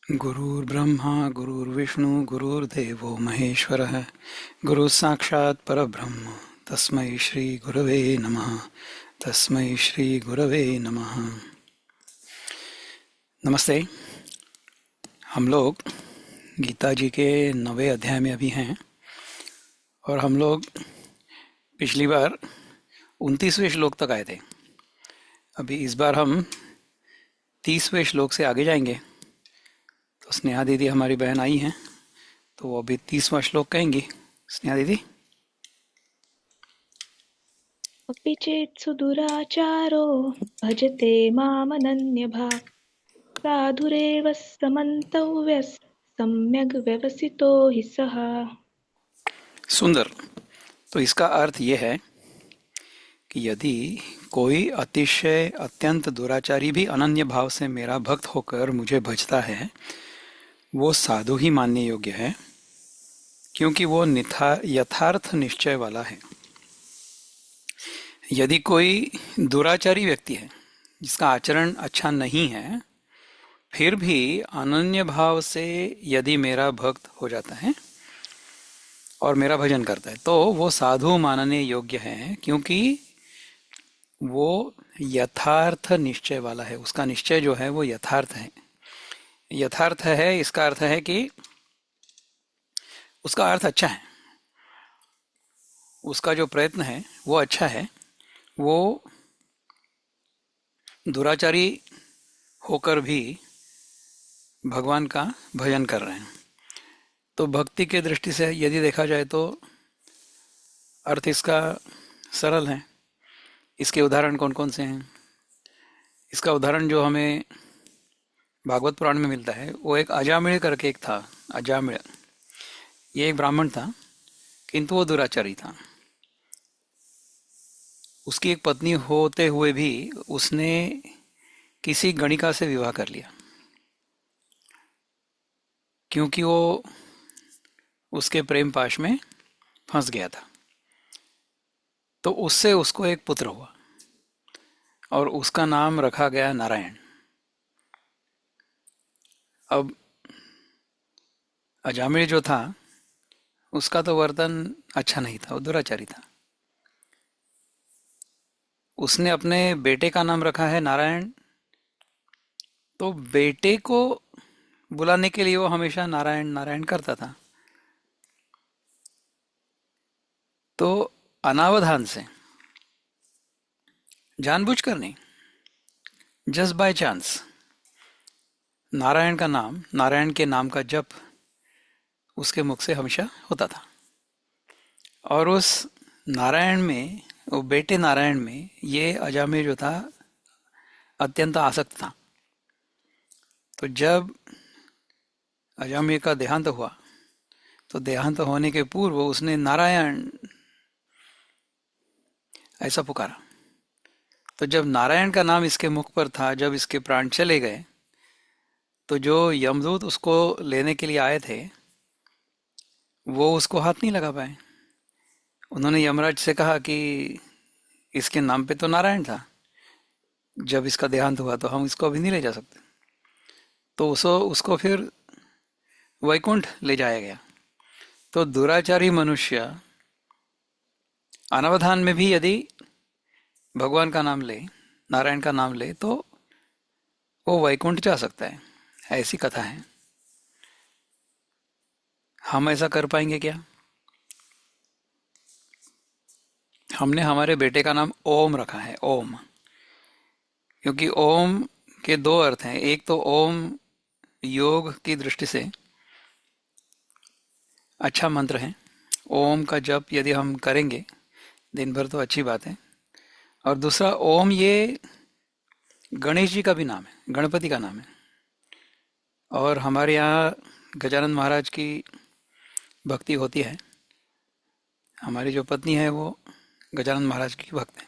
गुरुर्ब्रह्मा गुरुर्विष्णु गुरुर्देवो महेश्वरः गुरुः साक्षात् परब्रह्म तस्मै श्री गुरवे नमः। तस्मै श्री गुरवे नमः। नमस्ते। हम लोग गीता जी के 9वें अध्याय में अभी हैं और हम लोग पिछली बार 29वें श्लोक तक आए थे। अभी इस बार हम 30वें श्लोक से आगे जाएंगे। तो स्नेहा दीदी हमारी बहन आई हैं तो वो अभी 30वां श्लोक कहेंगी। स्नेहा दीदी। अपि चेत् सुदुराचारो भजते मामनन्यभाक् साधुरेव समन्तव्यः सम्यग् व्यवसितो हि सः। सुंदर। तो इसका अर्थ ये है कि यदि कोई अतिशय अत्यंत दुराचारी भी अनन्य भाव से मेरा भक्त होकर मुझे भजता है वो साधु ही मानने योग्य है, क्योंकि वो यथार्थ निश्चय वाला है। यदि कोई दुराचारी व्यक्ति है जिसका आचरण अच्छा नहीं है, फिर भी अनन्य भाव से यदि मेरा भक्त हो जाता है और मेरा भजन करता है तो वो साधु मानने योग्य है, क्योंकि वो यथार्थ निश्चय वाला है। उसका निश्चय जो है वो यथार्थ है। यथार्थ है इसका अर्थ है कि उसका अर्थ अच्छा है, उसका जो प्रयत्न है वो अच्छा है। वो दुराचारी होकर भी भगवान का भजन कर रहे हैं। तो भक्ति के दृष्टि से यदि देखा जाए तो अर्थ इसका सरल है। इसके उदाहरण कौन कौन से हैं? इसका उदाहरण जो हमें भागवत पुराण में मिलता है वो एक अजामिल करके एक था। अजामिल ये एक ब्राह्मण था, किंतु वो दुराचारी था। उसकी एक पत्नी होते हुए भी उसने किसी गणिका से विवाह कर लिया, क्योंकि वो उसके प्रेम पाश में फंस गया था। तो उससे उसको एक पुत्र हुआ और उसका नाम रखा गया नारायण। अब अजामिल जो था उसका तो वर्तन अच्छा नहीं था, वो दुराचारी था। उसने अपने बेटे का नाम रखा है नारायण। तो बेटे को बुलाने के लिए वो हमेशा नारायण नारायण करता था। तो अनावधान से, जानबूझकर नहीं, जस्ट बाय चांस नारायण का नाम, नारायण के नाम का जप उसके मुख से हमेशा होता था। और उस नारायण में, वो बेटे नारायण में, ये अजामिल जो था अत्यंत आसक्त था। तो जब अजामिल का देहांत हुआ तो देहांत होने के पूर्व उसने नारायण ऐसा पुकारा। तो जब नारायण का नाम इसके मुख पर था, जब इसके प्राण चले गए, तो जो यमदूत उसको लेने के लिए आए थे वो उसको हाथ नहीं लगा पाए। उन्होंने यमराज से कहा कि इसके नाम पे तो नारायण था, जब इसका देहांत हुआ तो हम इसको अभी नहीं ले जा सकते। तो उसको उसको फिर वैकुंठ ले जाया गया। तो दुराचारी मनुष्य अनवधान में भी यदि भगवान का नाम ले, नारायण का नाम ले, तो वो वैकुंठ जा सकता है। ऐसी कथा है। हम ऐसा कर पाएंगे क्या? हमने हमारे बेटे का नाम ओम रखा है, ओम, क्योंकि ओम के दो अर्थ हैं। एक तो ओम योग की दृष्टि से अच्छा मंत्र है। ओम का जप यदि हम करेंगे दिन भर तो अच्छी बात है। और दूसरा, ओम ये गणेश जी का भी नाम है, गणपति का नाम है। और हमारे यहाँ गजानन महाराज की भक्ति होती है। हमारी जो पत्नी है वो गजानन महाराज की भक्त है।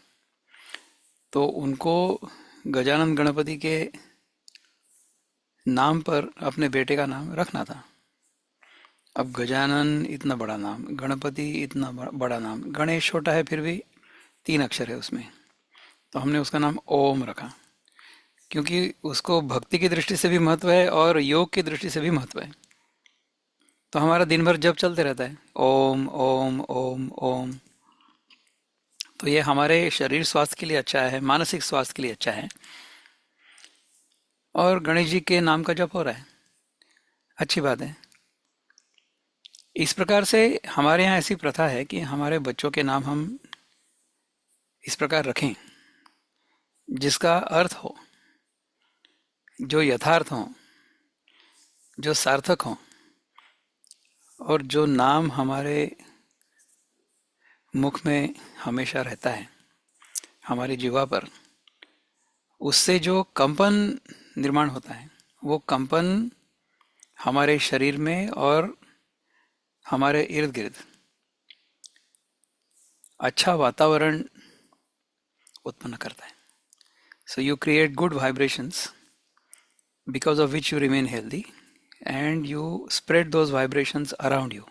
तो उनको गजानन गणपति के नाम पर अपने बेटे का नाम रखना था। अब गजानन इतना बड़ा नाम, गणपति इतना बड़ा नाम, गणेश छोटा है फिर भी 3 अक्षर है उसमें, तो हमने उसका नाम ओम रखा। क्योंकि उसको भक्ति की दृष्टि से भी महत्व है और योग की दृष्टि से भी महत्व है। तो हमारा दिन भर जप चलते रहता है, ओम ओम ओम ओम। तो ये हमारे शरीर स्वास्थ्य के लिए अच्छा है, मानसिक स्वास्थ्य के लिए अच्छा है। और गणेश जी के नाम का जप हो रहा है, अच्छी बात है। इस प्रकार से हमारे यहाँ ऐसी प्रथा है कि हमारे बच्चों के नाम हम इस प्रकार रखें जिसका अर्थ हो, जो यथार्थ हो, जो सार्थक हो, और जो नाम हमारे मुख में हमेशा रहता है, हमारी जीवा पर, उससे जो कंपन निर्माण होता है, वो कंपन हमारे शरीर में और हमारे इर्द गिर्द अच्छा वातावरण उत्पन्न करता है। So you create good vibrations because of which you remain healthy, and you spread those vibrations around you,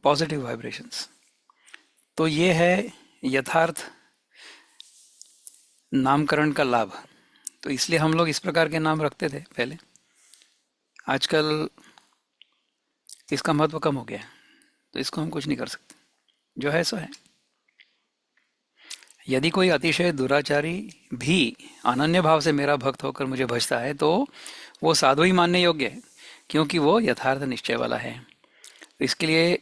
positive vibrations. तो ये है यथार्थ नामकरण का लाभ। तो इसलिए हम लोग इस प्रकार के नाम रखते थे पहले। आजकल इसका महत्व कम हो गया है, तो इसको हम कुछ नहीं कर सकते, जो है सो है। यदि कोई अतिशय दुराचारी भी अनन्य भाव से मेरा भक्त होकर मुझे भजता है तो वो साधु ही मानने योग्य है, क्योंकि वो यथार्थ निश्चय वाला है। तो इसके लिए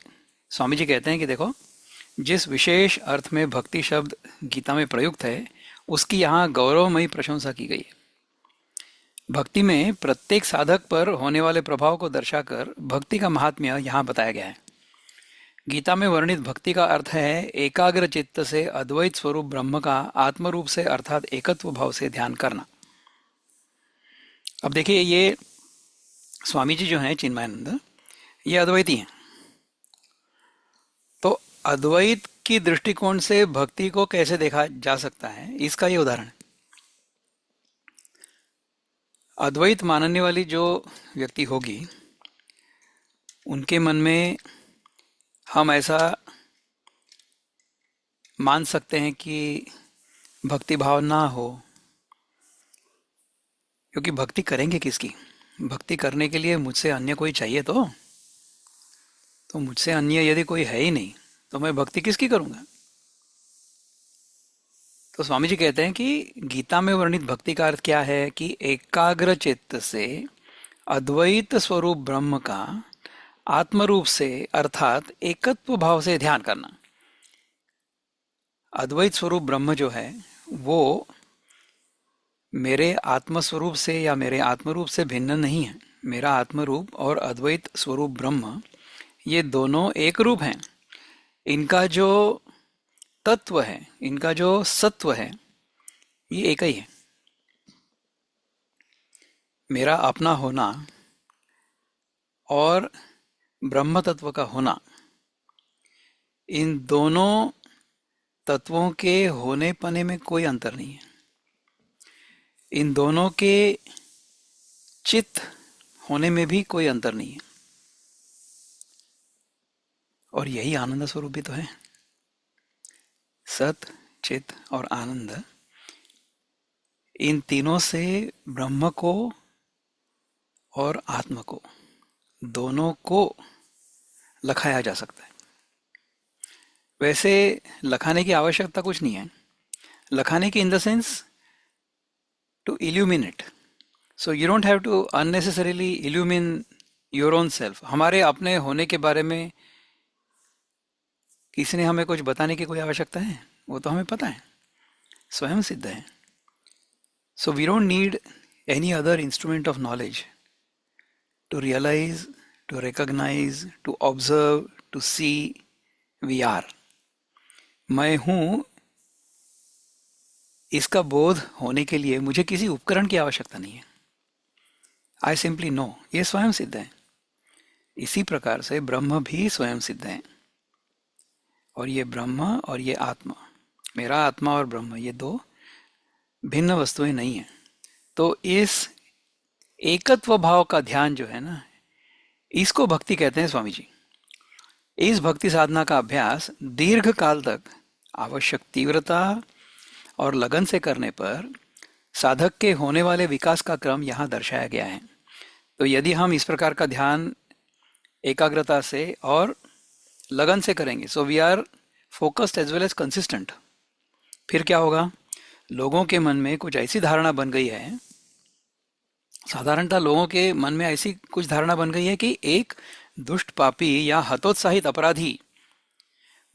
स्वामी जी कहते हैं कि देखो, जिस विशेष अर्थ में भक्ति शब्द गीता में प्रयुक्त है उसकी यहाँ गौरवमयी प्रशंसा की गई है। भक्ति में प्रत्येक साधक पर होने वाले प्रभाव को दर्शाकर भक्ति का महात्म्य यहाँ बताया गया है। गीता में वर्णित भक्ति का अर्थ है एकाग्र चित्त से अद्वैत स्वरूप ब्रह्म का आत्म रूप से अर्थात एकत्व भाव से ध्यान करना। अब देखिए, ये स्वामी जी जो हैं चिन्मयानंद, ये अद्वैती हैं। तो अद्वैत की दृष्टिकोण से भक्ति को कैसे देखा जा सकता है, इसका ये उदाहरण है। अद्वैत मानने वाली जो व्यक्ति होगी, उनके मन में हम ऐसा मान सकते हैं कि भक्ति भाव ना हो, क्योंकि भक्ति करेंगे किसकी? भक्ति करने के लिए मुझसे अन्य कोई चाहिए। तो मुझसे अन्य यदि कोई है ही नहीं तो मैं भक्ति किसकी करूंगा? तो स्वामी जी कहते हैं कि गीता में वर्णित भक्ति का अर्थ क्या है कि एकाग्र चित्त से अद्वैत स्वरूप ब्रह्म का आत्मरूप से अर्थात एकत्व भाव से ध्यान करना। अद्वैत स्वरूप ब्रह्म जो है वो मेरे आत्मस्वरूप से या मेरे आत्मरूप से भिन्न नहीं है। मेरा आत्मरूप और अद्वैत स्वरूप ब्रह्म, ये दोनों एक रूप हैं। इनका जो तत्व है, इनका जो सत्व है, ये एक ही है। मेरा अपना होना और ब्रह्म तत्व का होना, इन दोनों तत्वों के होने पने में कोई अंतर नहीं है। इन दोनों के चित्त होने में भी कोई अंतर नहीं है। और यही आनंद स्वरूप भी तो है। सत, चित और आनंद, इन तीनों से ब्रह्म को और आत्मा को, दोनों को लखाया जा सकता है। वैसे लखाने की आवश्यकता कुछ नहीं है। लखाने की in the sense to illuminate. So you don't have to unnecessarily illumine your own self. हमारे अपने होने के बारे में किसी ने हमें कुछ बताने की कोई आवश्यकता है? वो तो हमें पता है, स्वयं सिद्ध है। So we don't need any other instrument of knowledge to realise, to recognise, to observe, to see we are. मैं हूं, इसका बोध होने के लिए मुझे किसी उपकरण की आवश्यकता नहीं है। आई सिंपली नो, ये स्वयं सिद्ध है। इसी प्रकार से ब्रह्म भी स्वयं सिद्ध है। और ये ब्रह्म और ये आत्मा, मेरा आत्मा और ब्रह्म, ये दो भिन्न वस्तुएं नहीं है। तो इस एकत्व भाव का ध्यान जो है ना, इसको भक्ति कहते हैं स्वामी जी। इस भक्ति साधना का अभ्यास दीर्घ काल तक आवश्यक तीव्रता और लगन से करने पर साधक के होने वाले विकास का क्रम यहाँ दर्शाया गया है। तो यदि हम इस प्रकार का ध्यान एकाग्रता से और लगन से करेंगे, so we are focused as well as consistent, फिर क्या होगा? लोगों के मन में कुछ ऐसी धारणा बन गई है, साधारणतः लोगों के मन में ऐसी कुछ धारणा बन गई है कि एक दुष्ट पापी या हतोत्साहित अपराधी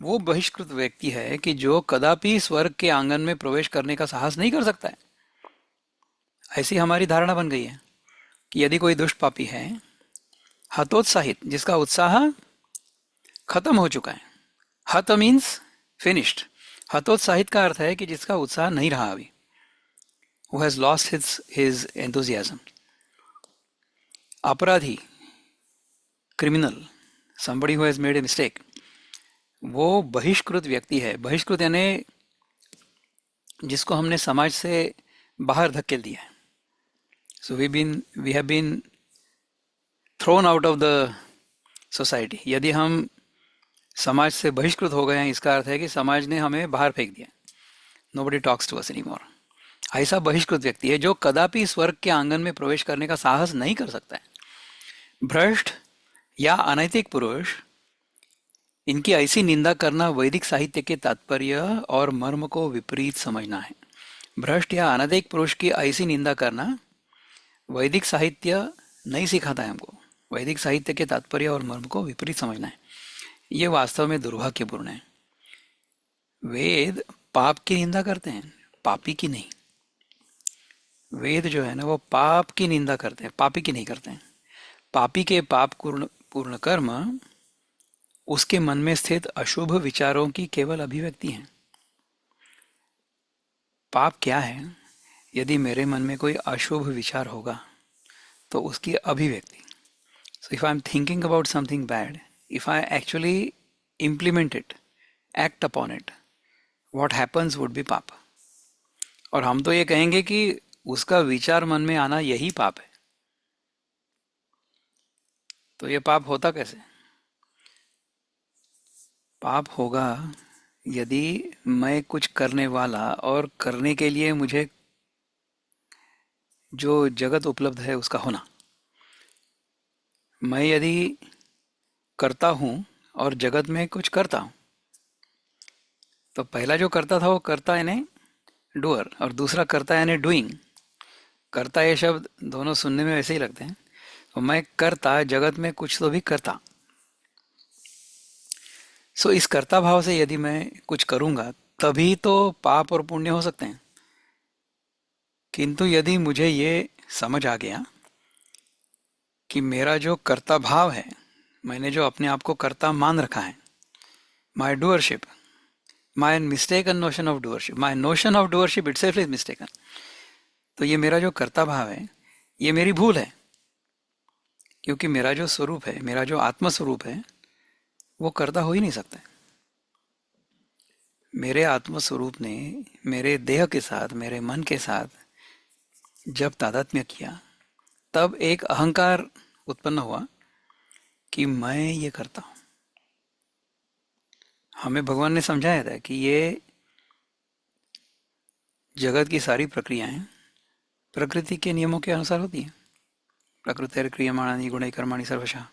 वो बहिष्कृत व्यक्ति है कि जो कदापि स्वर्ग के आंगन में प्रवेश करने का साहस नहीं कर सकता है। ऐसी हमारी धारणा बन गई है कि यदि कोई दुष्ट पापी है, हतोत्साहित, जिसका उत्साह खत्म हो चुका है, हत मीन्स फिनिश्ड, हतोत्साहित का अर्थ है कि जिसका उत्साह नहीं रहा अभी, who has lost his enthusiasm. अपराधी, criminal, somebody who has made a mistake, वो बहिष्कृत व्यक्ति है। बहिष्कृत यानी जिसको हमने समाज से बाहर धकेल दिया है। So we have been thrown out of the society. यदि हम समाज से बहिष्कृत हो गए हैं, इसका अर्थ है कि समाज ने हमें बाहर फेंक दिया। Nobody talks to us anymore. ऐसा बहिष्कृत व्यक्ति है जो कदापि स्वर्ग के आंगन में प्रवेश करने का साहस नहीं कर सकता है। भ्रष्ट या अनैतिक पुरुष, इनकी ऐसी निंदा करना वैदिक साहित्य के तात्पर्य और मर्म को विपरीत समझना है। भ्रष्ट या अनैतिक पुरुष की ऐसी निंदा करना वैदिक साहित्य नहीं सिखाता है हमको। वैदिक साहित्य के तात्पर्य और मर्म को विपरीत समझना है। ये वास्तव में दुर्भाग्यपूर्ण है। वेद पाप की निंदा करते हैं, पापी की नहीं। वेद जो है ना, वो पाप की निंदा करते हैं, पापी की नहीं करते हैं। पापी के पाप पूर्ण कर्म उसके मन में स्थित अशुभ विचारों की केवल अभिव्यक्ति है। पाप क्या है? यदि मेरे मन में कोई अशुभ विचार होगा तो उसकी अभिव्यक्ति। So if I am thinking about something bad, if I actually implement it, act upon it, what happens would be पाप। और हम तो ये कहेंगे कि उसका विचार मन में आना यही पाप है। तो ये पाप होता कैसे? पाप होगा यदि मैं कुछ करने वाला और करने के लिए मुझे जो जगत उपलब्ध है उसका होना। मैं यदि करता हूँ और जगत में कुछ करता हूँ, तो पहला जो करता था वो करता यानी डूअर, और दूसरा करता यानी डूइंग। करता ये शब्द दोनों सुनने में वैसे ही लगते हैं। तो मैं करता, जगत में कुछ तो भी करता। सो इस कर्ता भाव से यदि मैं कुछ करूंगा तभी तो पाप और पुण्य हो सकते हैं। किंतु यदि मुझे ये समझ आ गया कि मेरा जो कर्ता भाव है, मैंने जो अपने आप को कर्ता मान रखा है, my doership, my mistaken notion of doership, my notion of doership itself is mistaken. तो ये मेरा जो कर्ता भाव है, ये मेरी भूल है। क्योंकि मेरा जो स्वरूप है, मेरा जो आत्म स्वरूप है, वो कर्ता हो ही नहीं सकता। मेरे आत्म स्वरूप ने मेरे देह के साथ, मेरे मन के साथ जब तादात्म्य किया, तब एक अहंकार उत्पन्न हुआ कि मैं ये करता हूं। हमें भगवान ने समझाया था कि ये जगत की सारी प्रक्रियाएं प्रकृति के नियमों के अनुसार होती हैं। प्रकृति क्रियमाणानि गुणैः कर्माणि सर्वशः।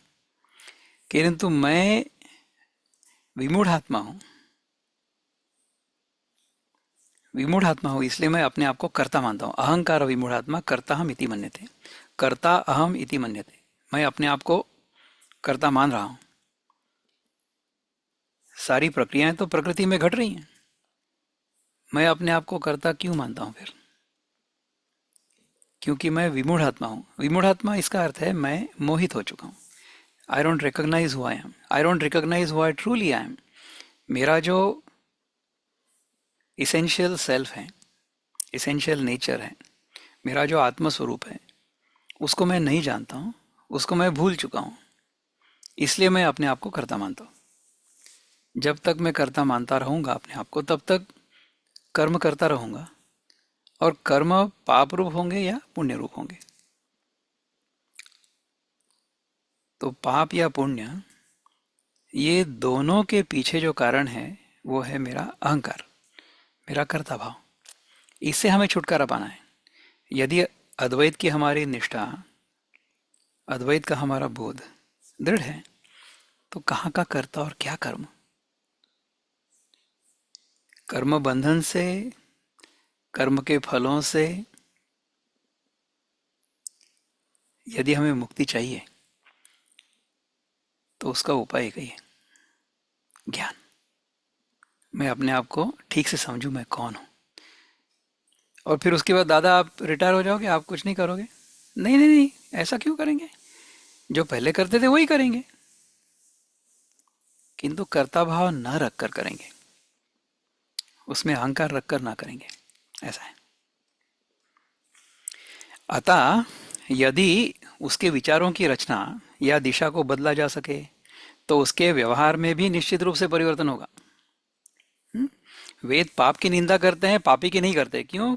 किंतु मैं विमूढ़ आत्मा हूं। विमूढ़ आत्मा हूं, इसलिए मैं अपने आप को कर्ता मानता हूं। अहंकार विमूढ़ आत्मा कर्ता हम इति मन्यते, कर्ता अहम इति मन्यते। मैं अपने आप को कर्ता मान रहा हूं। सारी प्रक्रियाएं तो प्रकृति में घट रही हैं, मैं अपने आप को कर्ता क्यों मानता हूं फिर? क्योंकि मैं विमूढ़ आत्मा हूं। विमूढ़ आत्मा इसका अर्थ है मैं मोहित हो चुका हूं। I don't recognise who I am, I don't recognise who I truly I am. मेरा जो इसेंशियल सेल्फ है, इसेंशियल नेचर है, मेरा जो आत्म स्वरूप है, उसको मैं नहीं जानता हूँ, उसको मैं भूल चुका हूँ। इसलिए मैं अपने आप को कर्ता मानता हूँ। जब तक मैं कर्ता मानता रहूंगा अपने आप को, तब तक कर्म करता रहूंगा, और कर्म पाप रूप होंगे या पुण्य रूप होंगे। तो पाप या पुण्य, ये दोनों के पीछे जो कारण है वो है मेरा अहंकार, मेरा कर्ता भाव। इससे हमें छुटकारा पाना है। यदि अद्वैत की हमारी निष्ठा, अद्वैत का हमारा बोध दृढ़ है, तो कहाँ का कर्ता और क्या कर्म? कर्म बंधन से, कर्म के फलों से यदि हमें मुक्ति चाहिए तो उसका उपाय एक ही है, ज्ञान। मैं अपने आप को ठीक से समझूं, मैं कौन हूं। और फिर उसके बाद दादा आप रिटायर हो जाओगे, आप कुछ नहीं करोगे? नहीं नहीं नहीं, ऐसा क्यों करेंगे? जो पहले करते थे वही करेंगे, किंतु कर्ता भाव न रखकर करेंगे, उसमें अहंकार रखकर ना करेंगे, ऐसा है। अतः यदि उसके विचारों की रचना या दिशा को बदला जा सके तो उसके व्यवहार में भी निश्चित रूप से परिवर्तन होगा। वेद पाप की निंदा करते हैं, पापी की नहीं करते। क्यों?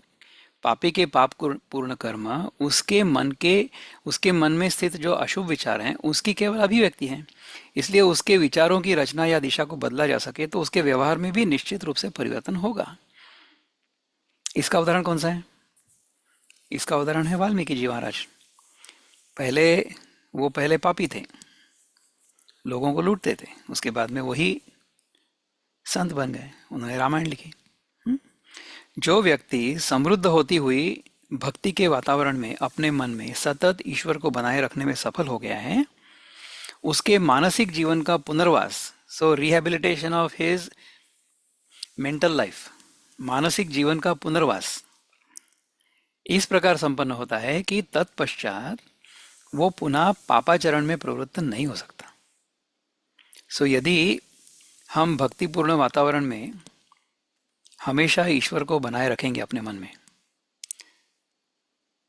पापी के पाप पूर्ण कर्म उसके मन में स्थित जो अशुभ विचार हैं उसकी केवल अभिव्यक्ति है। इसलिए उसके विचारों की रचना या दिशा को बदला जा सके तो उसके व्यवहार में भी निश्चित रूप से परिवर्तन होगा। इसका उदाहरण कौन सा है? इसका उदाहरण है वाल्मीकि जी महाराज। पहले वो पहले पापी थे, लोगों को लूटते थे, उसके बाद में वही संत बन गए, उन्होंने रामायण लिखी। जो व्यक्ति समृद्ध होती हुई भक्ति के वातावरण में अपने मन में सतत ईश्वर को बनाए रखने में सफल हो गया है, उसके मानसिक जीवन का पुनर्वास, so rehabilitation of his mental life, मानसिक जीवन का पुनर्वास इस प्रकार संपन्न होता है कि तत्पश्चात वो पुनः पापाचरण में प्रवृत्त नहीं हो सकता। सो यदि हम भक्तिपूर्ण वातावरण में हमेशा ईश्वर को बनाए रखेंगे अपने मन में,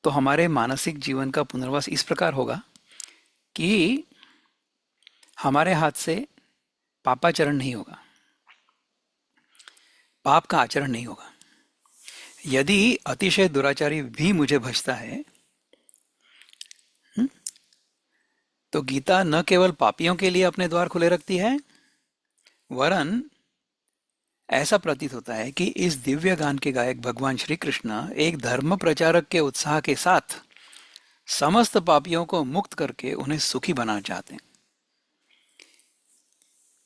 तो हमारे मानसिक जीवन का पुनर्वास इस प्रकार होगा कि हमारे हाथ से पापाचरण नहीं होगा, पाप का आचरण नहीं होगा। यदि अतिशय दुराचारी भी मुझे भजता है, तो गीता न केवल पापियों के लिए अपने द्वार खुले रखती है, वरन ऐसा प्रतीत होता है कि इस दिव्य गान के गायक भगवान श्री कृष्ण एक धर्म प्रचारक के उत्साह के साथ समस्त पापियों को मुक्त करके उन्हें सुखी बनाना चाहते हैं।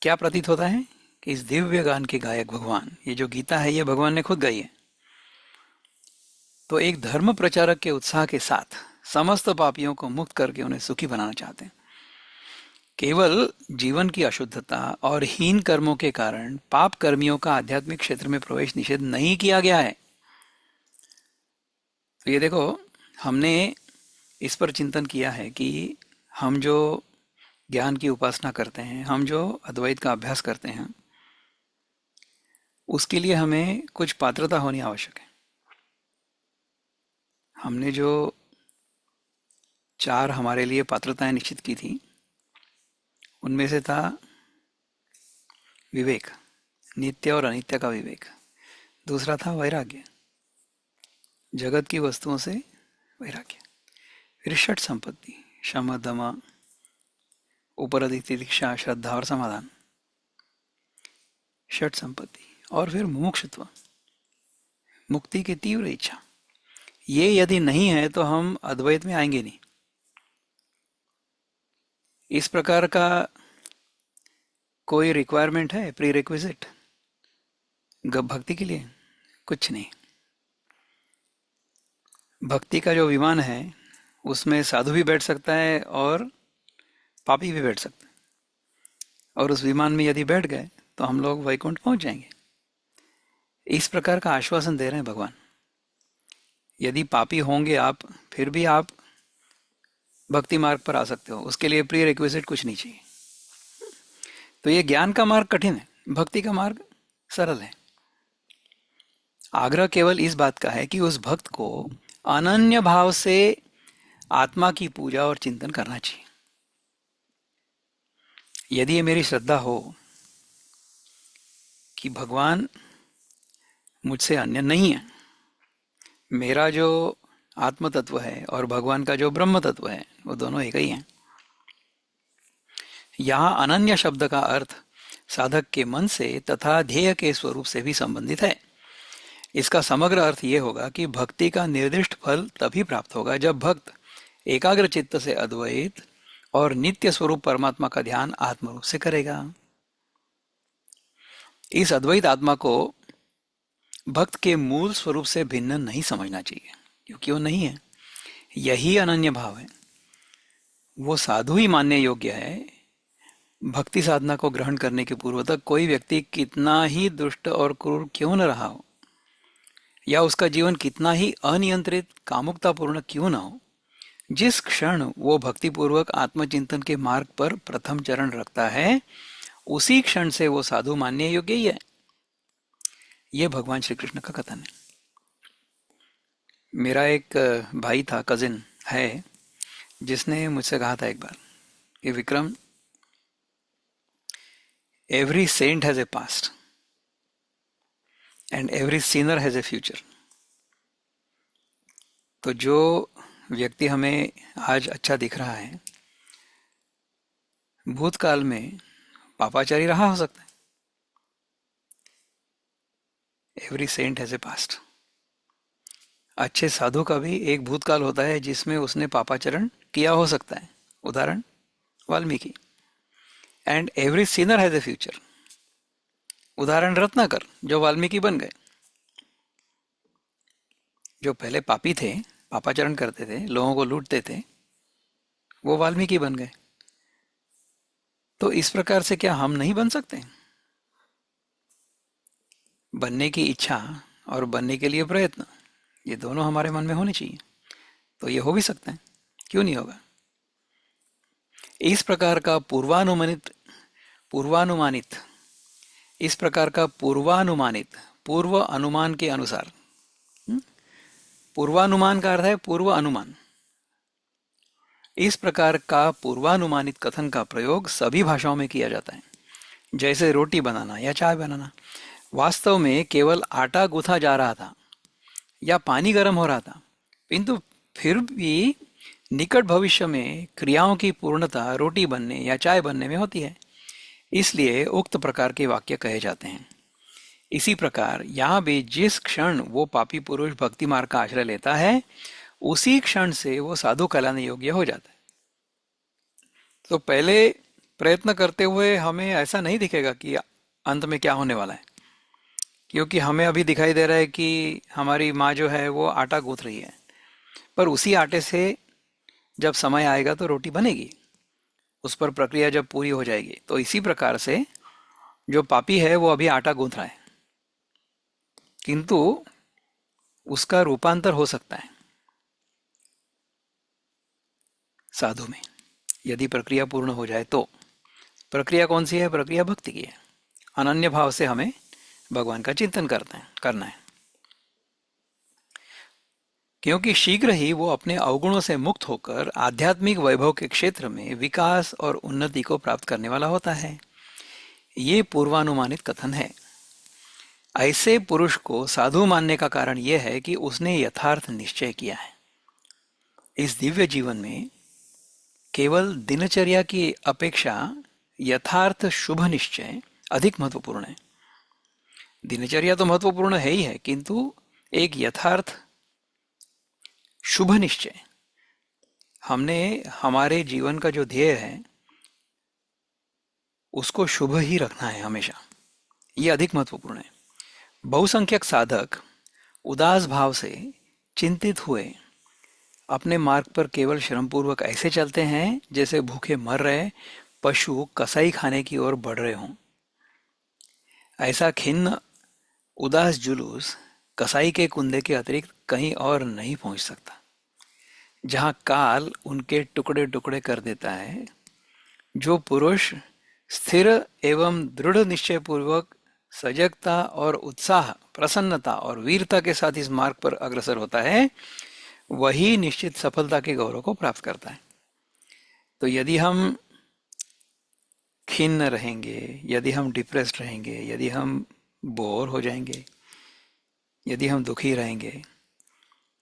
क्या प्रतीत होता है कि इस दिव्य गान के गायक भगवान, ये जो गीता है ये भगवान ने खुद गाई है, तो एक धर्म प्रचारक के उत्साह के साथ समस्त पापियों को मुक्त करके उन्हें सुखी बनाना चाहते हैं। केवल जीवन की अशुद्धता और हीन कर्मों के कारण पाप कर्मियों का आध्यात्मिक क्षेत्र में प्रवेश निषेध नहीं किया गया है। तो ये देखो, हमने इस पर चिंतन किया है कि हम जो ज्ञान की उपासना करते हैं, हम जो अद्वैत का अभ्यास करते हैं, उसके लिए हमें कुछ पात्रता होनी आवश्यक है। हमने जो 4 हमारे लिए पात्रताएं निश्चित की थी, उनमें से था विवेक, नित्य और अनित्य का विवेक। दूसरा था वैराग्य, जगत की वस्तुओं से वैराग्य। फिर षट संपत्ति, शम दम उपरति तितिक्षा श्रद्धा और समाधान, षट संपत्ति। और फिर मुमुक्षुत्व, मुक्ति की तीव्र इच्छा। ये यदि नहीं है तो हम अद्वैत में आएंगे नहीं। इस प्रकार का कोई रिक्वायरमेंट है, प्री रिक्विजिट भक्ति के लिए? कुछ नहीं। भक्ति का जो विमान है उसमें साधु भी बैठ सकता है और पापी भी बैठ सकता है, और उस विमान में यदि बैठ गए तो हम लोग वैकुंठ पहुंच जाएंगे। इस प्रकार का आश्वासन दे रहे हैं भगवान। यदि पापी होंगे आप, फिर भी आप भक्ति मार्ग पर आ सकते हो, उसके लिए प्री रिक्विजिट कुछ नहीं चाहिए। तो ये ज्ञान का मार्ग कठिन है, भक्ति का मार्ग सरल है। आग्रह केवल इस बात का है कि उस भक्त को अनन्य भाव से आत्मा की पूजा और चिंतन करना चाहिए। यदि ये मेरी श्रद्धा हो कि भगवान मुझसे अन्य नहीं है, मेरा जो आत्म तत्व है और भगवान का जो ब्रह्म तत्व है वो दोनों एक ही हैं। यहाँ अनन्य शब्द का अर्थ साधक के मन से तथा ध्येय के स्वरूप से भी संबंधित है। इसका समग्र अर्थ ये होगा कि भक्ति का निर्दिष्ट फल तभी प्राप्त होगा जब भक्त एकाग्र चित्त से अद्वैत और नित्य स्वरूप परमात्मा का ध्यान आत्मरूप से करेगा। इस अद्वैत आत्मा को भक्त के मूल स्वरूप से भिन्न नहीं समझना चाहिए, क्योंकि वो नहीं है। यही अनन्य भाव है। वो साधु ही मानने योग्य है। भक्ति साधना को ग्रहण करने के पूर्व तक कोई व्यक्ति कितना ही दुष्ट और क्रूर क्यों न रहा हो, या उसका जीवन कितना ही अनियंत्रित कामुकतापूर्ण क्यों न हो, जिस क्षण वो भक्तिपूर्वक आत्मचिंतन के मार्ग पर प्रथम चरण रखता है, उसी क्षण से वो साधु मानने योग्य ही है। ये भगवान श्री कृष्ण का कथन है। मेरा एक भाई था, कजिन है, जिसने मुझसे कहा था एक बार कि Vikram, every saint has a past and every sinner has a future. तो जो व्यक्ति हमें आज अच्छा दिख रहा है, भूतकाल में पापाचारी रहा हो सकता है। Every saint has a past. अच्छे साधु का भी एक भूतकाल होता है जिसमें उसने पापाचरण किया हो सकता है। उदाहरण Valmiki. And every sinner has a future. उदाहरण रत्नाकर, जो वाल्मीकि बन गए। जो पहले पापी थे, पापाचरण करते थे, लोगों को लूटते थे, वो वाल्मीकि बन गए। तो इस प्रकार से क्या हम नहीं बन सकते? बनने की इच्छा और बनने के लिए प्रयत्न, ये दोनों हमारे मन में होने चाहिए। तो ये हो भी सकता है, क्यों नहीं होगा? इस प्रकार का पूर्वानुमानित पूर्वानुमानित इस प्रकार का पूर्वानुमानित पूर्व अनुमान के अनुसार, पूर्वानुमान का अर्थ है पूर्व अनुमान। इस प्रकार का पूर्वानुमानित कथन का प्रयोग सभी भाषाओं में किया जाता है, जैसे रोटी बनाना या चाय बनाना। वास्तव में केवल आटा गूंथा जा रहा था या पानी गर्म हो रहा था, किंतु फिर भी निकट भविष्य में क्रियाओं की पूर्णता रोटी बनने या चाय बनने में होती है। इसलिए उक्त प्रकार के वाक्य कहे जाते हैं। इसी प्रकार यहाँ भी जिस क्षण वो पापी पुरुष भक्ति मार्ग का आश्रय लेता है, उसी क्षण से वो साधु कहलाने योग्य हो जाता है। तो पहले प्रयत्न करते हुए हमें ऐसा नहीं दिखेगा कि अंत में क्या होने वाला है, क्योंकि हमें अभी दिखाई दे रहा है कि हमारी माँ जो है वो आटा गूंथ रही है, पर उसी आटे से जब समय आएगा तो रोटी बनेगी, उस पर प्रक्रिया जब पूरी हो जाएगी। तो इसी प्रकार से जो पापी है वो अभी आटा गूंथ रहा है, किंतु उसका रूपांतर हो सकता है साधु में, यदि प्रक्रिया पूर्ण हो जाए तो। प्रक्रिया कौन सी है? प्रक्रिया भक्ति की है। अनन्य भाव से हमें भगवान का चिंतन करना है, क्योंकि शीघ्र ही वो अपने अवगुणों से मुक्त होकर आध्यात्मिक वैभव के क्षेत्र में विकास और उन्नति को प्राप्त करने वाला होता है। ये पूर्वानुमानित कथन है। ऐसे पुरुष को साधु मानने का कारण यह है कि उसने यथार्थ निश्चय किया है। इस दिव्य जीवन में केवल दिनचर्या की अपेक्षा यथार्थ शुभ निश्चय अधिक महत्वपूर्ण है। दिनचर्या तो महत्वपूर्ण है ही है, किंतु एक यथार्थ शुभ निश्चय, हमने हमारे जीवन का जो ध्येय है उसको शुभ ही रखना है हमेशा, ये अधिक महत्वपूर्ण है। बहुसंख्यक साधक उदास भाव से चिंतित हुए अपने मार्ग पर केवल श्रमपूर्वक ऐसे चलते हैं जैसे भूखे मर रहे पशु कसाई खाने की ओर बढ़ रहे हों। ऐसा खिन्न उदास जुलूस कसाई के कुंदे के अतिरिक्त कहीं और नहीं पहुंच सकता, जहां काल उनके टुकड़े टुकड़े कर देता है। जो पुरुष स्थिर एवं दृढ़ निश्चय पूर्वक सजगता और उत्साह, प्रसन्नता और वीरता के साथ इस मार्ग पर अग्रसर होता है, वही निश्चित सफलता के गौरव को प्राप्त करता है। तो यदि हम खिन्न रहेंगे, यदि हम डिप्रेस्ड रहेंगे, यदि हम बोर हो जाएंगे, यदि हम दुखी रहेंगे,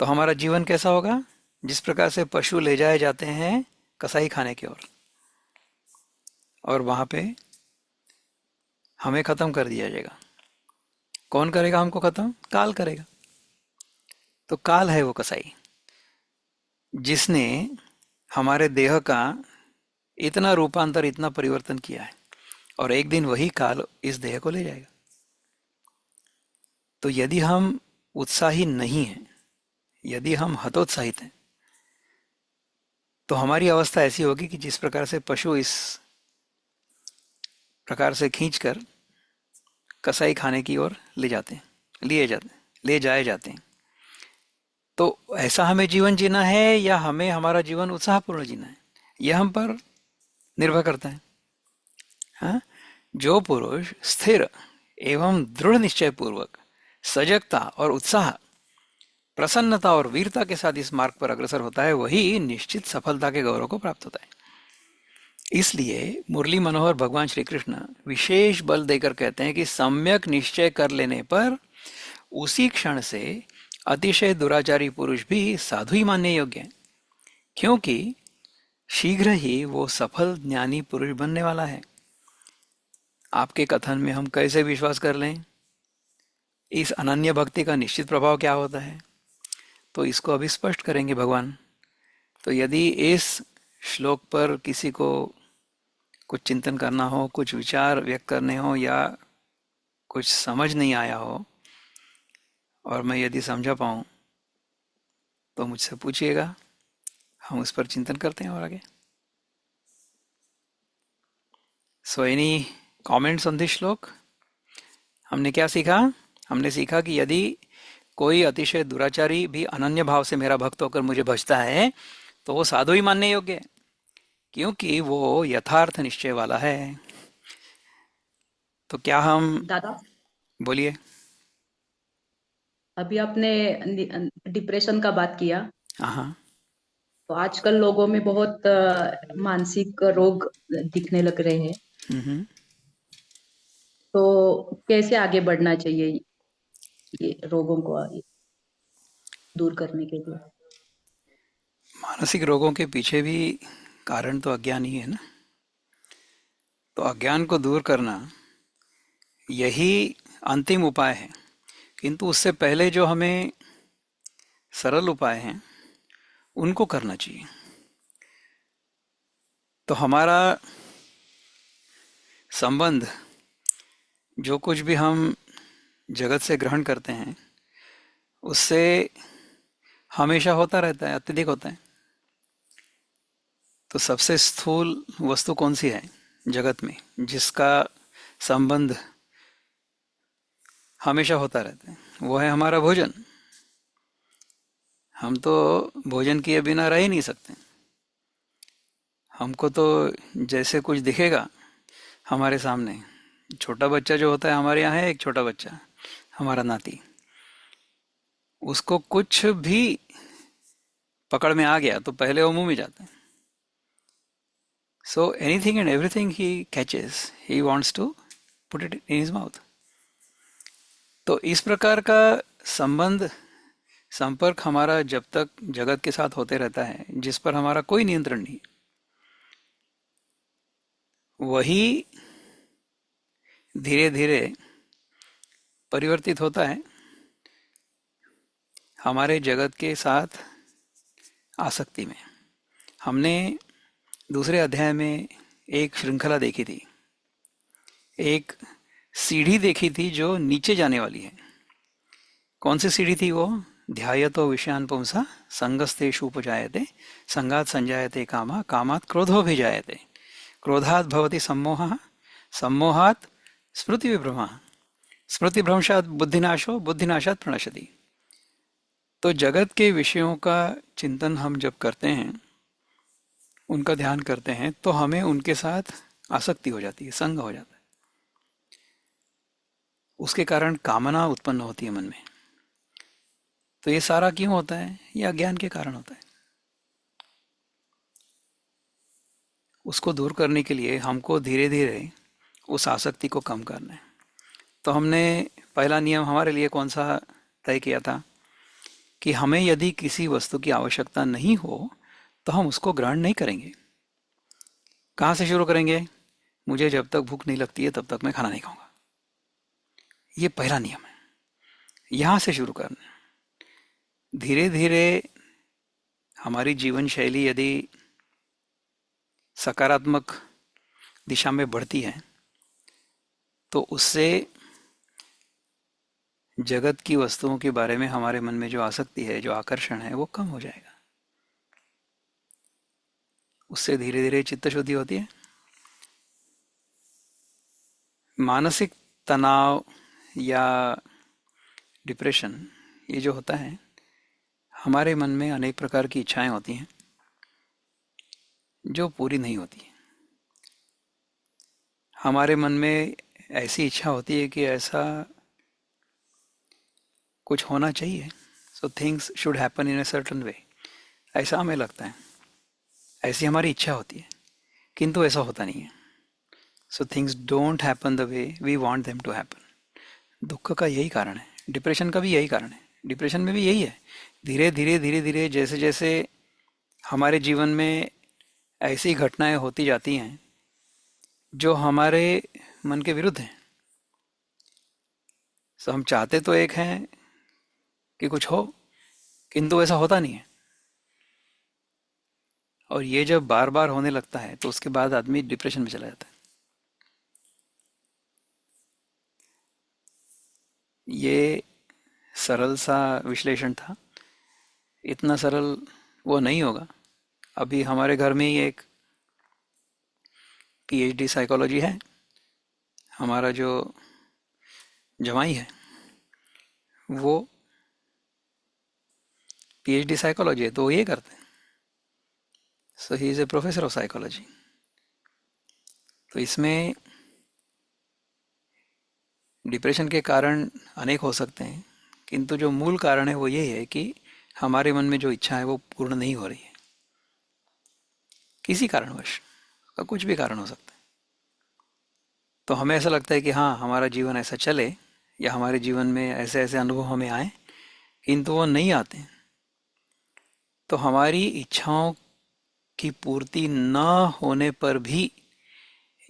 तो हमारा जीवन कैसा होगा? जिस प्रकार से पशु ले जाए जाते हैं कसाई खाने की ओर, और वहां पे हमें खत्म कर दिया जाएगा। कौन करेगा हमको खत्म? काल करेगा। तो काल है वो कसाई, जिसने हमारे देह का इतना रूपांतर, इतना परिवर्तन किया है, और एक दिन वही काल इस देह को ले जाएगा। तो यदि हम उत्साही नहीं हैं, यदि हम हतोत्साहित हैं, तो हमारी अवस्था ऐसी होगी कि जिस प्रकार से पशु इस प्रकार से खींचकर कसाई खाने की ओर ले जाते हैं, ले जाए जाते हैं। तो ऐसा हमें जीवन जीना है या हमें हमारा जीवन उत्साहपूर्ण जीना है, यह हम पर निर्भर करता है। हाँ? जो पुरुष स्थिर एवं दृढ़ निश्चय पूर्वक सजगता और उत्साह, प्रसन्नता और वीरता के साथ इस मार्ग पर अग्रसर होता है, वही निश्चित सफलता के गौरव को प्राप्त होता है। इसलिए मुरली मनोहर भगवान श्री कृष्ण विशेष बल देकर कहते हैं कि सम्यक निश्चय कर लेने पर उसी क्षण से अतिशय दुराचारी पुरुष भी साधु ही मानने योग्य है, क्योंकि शीघ्र ही वो सफल ज्ञानी पुरुष बनने वाला है। आपके कथन में हम कैसे विश्वास कर लें? इस अनन्य भक्ति का निश्चित प्रभाव क्या होता है, तो इसको अभी स्पष्ट करेंगे भगवान। तो यदि इस श्लोक पर किसी को कुछ चिंतन करना हो, कुछ विचार व्यक्त करने हो, या कुछ समझ नहीं आया हो और मैं यदि समझा पाऊँ तो मुझसे पूछिएगा, हम उस पर चिंतन करते हैं और आगे। So any comments on this श्लोक? हमने क्या सीखा? हमने सीखा कि यदि कोई अतिशय दुराचारी भी अनन्य भाव से मेरा भक्त होकर मुझे भजता है, तो वो साधु ही मानने योग्य है, क्योंकि वो यथार्थ निश्चय वाला है। तो क्या हम, दादा, बोलिए। अभी आपने डिप्रेशन का बात किया। हाँ हाँ। तो आजकल लोगों में बहुत मानसिक रोग दिखने लग रहे हैं। हम्म। तो कैसे आगे बढ़ना चाहिए ये रोगों को दूर करने के लिए? मानसिक रोगों के पीछे भी कारण तो अज्ञान ही है ना। तो अज्ञान को दूर करना यही अंतिम उपाय है, किंतु उससे पहले जो हमें सरल उपाय हैं उनको करना चाहिए। तो हमारा संबंध, जो कुछ भी हम जगत से ग्रहण करते हैं, उससे हमेशा होता रहता है, अत्यधिक होता है। तो सबसे स्थूल वस्तु कौन सी है जगत में जिसका संबंध हमेशा होता रहता है? वो है हमारा भोजन। हम तो भोजन किए बिना रह ही नहीं सकते। हमको तो जैसे कुछ दिखेगा हमारे सामने, छोटा बच्चा जो होता है, हमारे यहाँ है एक छोटा बच्चा, हमारा नाती, उसको कुछ भी पकड़ में आ गया तो पहले वो मुंह में जाता है। So anything and everything he catches, he wants to put it in his mouth. तो इस प्रकार का संबंध, संपर्क हमारा जब तक जगत के साथ होते रहता है, जिस पर हमारा कोई नियंत्रण नहीं, वही धीरे धीरे परिवर्तित होता है हमारे जगत के साथ आसक्ति में। हमने दूसरे अध्याय में एक श्रृंखला देखी थी, एक सीढ़ी देखी थी जो नीचे जाने वाली है। कौन सी सीढ़ी थी वो? ध्यायतो विषयान पुंसा संगस्तेषु उपजायते संगात संजायते कामा कामात क्रोधोऽभिजायते क्रोधात् भवति सम्मोहः सम्मोहात् स्मृति विभ्रमः स्मृतिभ्रंशात् बुद्धिनाशो बुद्धिनाशात् प्रणश्यति। तो जगत के विषयों का चिंतन हम जब करते हैं, उनका ध्यान करते हैं, तो हमें उनके साथ आसक्ति हो जाती है, संग हो जाता है। उसके कारण कामना उत्पन्न होती है मन में। तो ये सारा क्यों होता है? ये अज्ञान के कारण होता है। उसको दूर करने के लिए हमको धीरे धीरे उस आसक्ति को कम करना है। तो हमने पहला नियम हमारे लिए कौन सा तय किया था कि हमें यदि किसी वस्तु की आवश्यकता नहीं हो तो हम उसको ग्रहण नहीं करेंगे। कहाँ से शुरू करेंगे? मुझे जब तक भूख नहीं लगती है तब तक मैं खाना नहीं खाऊंगा। ये पहला नियम है। यहाँ से शुरू करना। धीरे धीरे हमारी जीवन शैली यदि सकारात्मक दिशा में बढ़ती है तो उससे जगत की वस्तुओं के बारे में हमारे मन में जो आसक्ति है, जो आकर्षण है, वो कम हो जाएगा। उससे धीरे धीरे चित्त शुद्धि होती है। मानसिक तनाव या डिप्रेशन, ये जो होता है, हमारे मन में अनेक प्रकार की इच्छाएं होती हैं जो पूरी नहीं होती। हमारे मन में ऐसी इच्छा होती है कि ऐसा कुछ होना चाहिए, so things should happen in a certain way, ऐसा हमें लगता है, ऐसी हमारी इच्छा होती है, किंतु ऐसा होता नहीं है। So things don't happen the way we want them to happen. दुख का यही कारण है, डिप्रेशन का भी यही कारण है, डिप्रेशन में भी यही है। धीरे धीरे जैसे जैसे हमारे जीवन में ऐसी घटनाएं होती जाती हैं जो हमारे मन के विरुद्ध हैं। सो हम चाहते तो एक हैं कि कुछ हो, किंतु ऐसा होता नहीं है। और ये जब बार बार होने लगता है तो उसके बाद आदमी डिप्रेशन में चला जाता है। ये सरल सा विश्लेषण था, इतना सरल वो नहीं होगा। अभी हमारे घर में ही एक पीएचडी साइकोलॉजी है, हमारा जो जमाई है वो पीएचडी साइकोलॉजी है, तो वो ये करते हैं। So he is a professor of psychology. तो इसमें डिप्रेशन के कारण अनेक हो सकते हैं, किंतु जो मूल कारण है वो ये है कि हमारे मन में जो इच्छा है वो पूर्ण नहीं हो रही है, किसी कारणवश। का कुछ भी कारण हो सकता है। तो हमें ऐसा लगता है कि हाँ, हमारा जीवन ऐसा चले या हमारे जीवन में ऐसे ऐसे अनुभव हमें आए, किंतु वो नहीं आते। तो हमारी इच्छाओं की पूर्ति न होने पर भी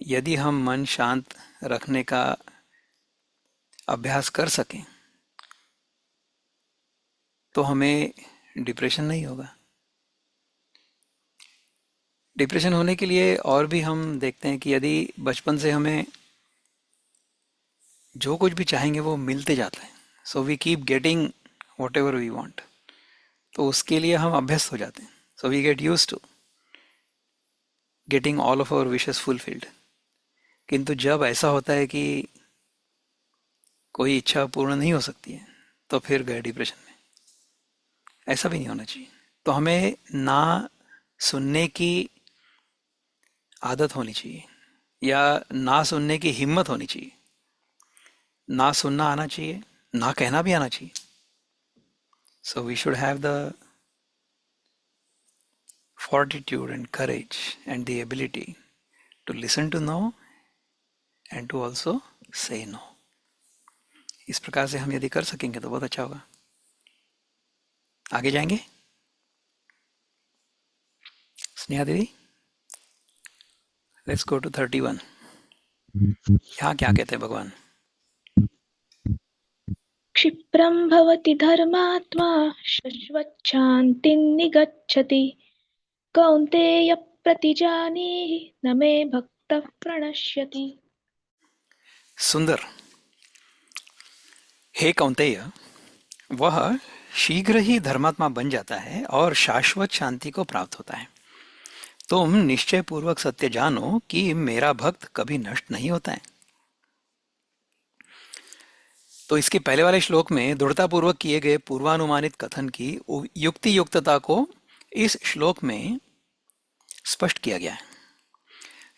यदि हम मन शांत रखने का अभ्यास कर सकें तो हमें डिप्रेशन नहीं होगा। डिप्रेशन होने के लिए और भी हम देखते हैं कि यदि बचपन से हमें जो कुछ भी चाहेंगे वो मिलते जाता है, so we keep getting whatever we want, तो उसके लिए हम अभ्यस्त हो जाते हैं। So we get used to getting all of our wishes fulfilled. किंतु जब ऐसा होता है कि कोई इच्छा पूर्ण नहीं हो सकती है तो फिर गए डिप्रेशन में। ऐसा भी नहीं होना चाहिए। तो हमें ना सुनने की आदत होनी चाहिए या ना सुनने की हिम्मत होनी चाहिए। ना सुनना आना चाहिए, ना कहना भी आना चाहिए। So we should have the fortitude and courage and the ability to listen to no and to also say no. इस प्रकार से हम यदि कर सकेंगे तो बहुत अच्छा होगा। आगे जाएंगे Sneha didi. Let's go to 31। यहाँ क्या कहते हैं भगवान? क्षिप्रं भवति धर्मात्मा शश्वच्छान्तिं निगच्छति कौन्तेय प्रतिजानीहि न मे भक्तः प्रणश्यति। सुंदर। हे कौन्तेय, वह शीघ्र ही धर्मात्मा बन जाता है और शाश्वत शांति को प्राप्त होता है। तुम निश्चय पूर्वक सत्य जानो कि मेरा भक्त कभी नष्ट नहीं होता है। तो इसके पहले वाले श्लोक में दृढ़तापूर्वक किए गए पूर्वानुमानित कथन की युक्ति युक्तता को इस श्लोक में स्पष्ट किया गया है।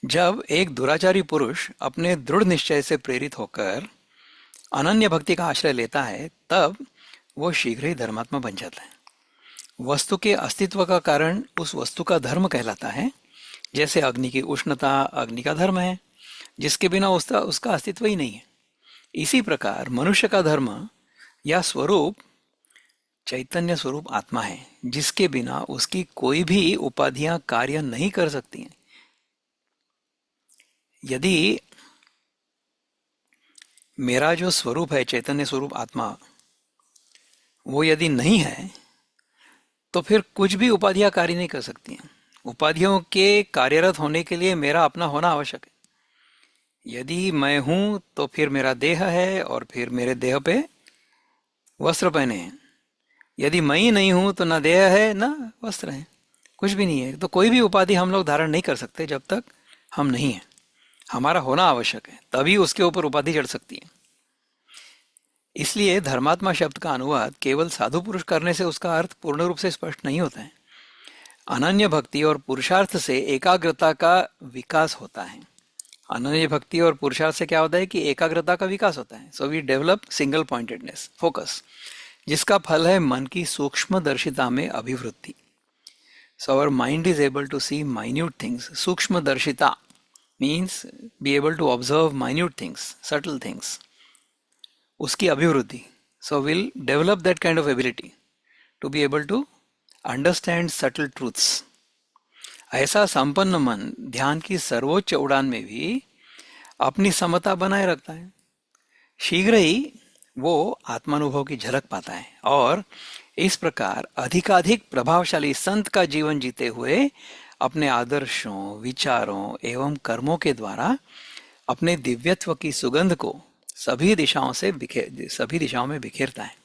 जब एक दुराचारी पुरुष अपने दृढ़ निश्चय से प्रेरित होकर अनन्य भक्ति का आश्रय लेता है तब वो शीघ्र ही धर्मात्मा बन जाता है। वस्तु के अस्तित्व का कारण उस वस्तु का धर्म कहलाता है। जैसे अग्नि की उष्णता अग्नि का धर्म है, जिसके बिना उसका अस्तित्व ही नहीं है। इसी प्रकार मनुष्य का धर्म या स्वरूप चैतन्य स्वरूप आत्मा है, जिसके बिना उसकी कोई भी उपाधियां कार्य नहीं कर सकती हैं। यदि मेरा जो स्वरूप है चैतन्य स्वरूप आत्मा, वो यदि नहीं है तो फिर कुछ भी उपाधियां कार्य नहीं कर सकती हैं। उपाधियों के कार्यरत होने के लिए मेरा अपना होना आवश्यक है। यदि मैं हूं तो फिर मेरा देह है और फिर मेरे देह पे वस्त्र पहने हैं। यदि मैं ही नहीं हूं तो ना देह है ना वस्त्र है, कुछ भी नहीं है। तो कोई भी उपाधि हम लोग धारण नहीं कर सकते जब तक हम नहीं हैं। हमारा होना आवश्यक है, तभी उसके ऊपर उपाधि चढ़ सकती है। इसलिए धर्मात्मा शब्द का अनुवाद केवल साधु पुरुष करने से उसका अर्थ पूर्ण रूप से स्पष्ट नहीं होता है। अनन्य भक्ति और पुरुषार्थ से एकाग्रता का विकास होता है। अनन्य भक्ति और पुरुषार्थ से क्या होता है कि एकाग्रता का विकास होता है। So we develop single pointedness, focus, जिसका फल है मन की सूक्ष्मदर्शिता में अभिवृद्धि। So our mind is able to see minute things. सूक्ष्मदर्शिता means be able to observe minute things, subtle things, उसकी अभिवृद्धि। So will develop that kind of ability to be able to understand subtle truths. ऐसा संपन्न मन ध्यान की सर्वोच्च उड़ान में भी अपनी समता बनाए रखता है। शीघ्र ही वो आत्मानुभव की झलक पाता है और इस प्रकार अधिकाधिक प्रभावशाली संत का जीवन जीते हुए अपने आदर्शों, विचारों एवं कर्मों के द्वारा अपने दिव्यत्व की सुगंध को सभी दिशाओं में बिखेरता है।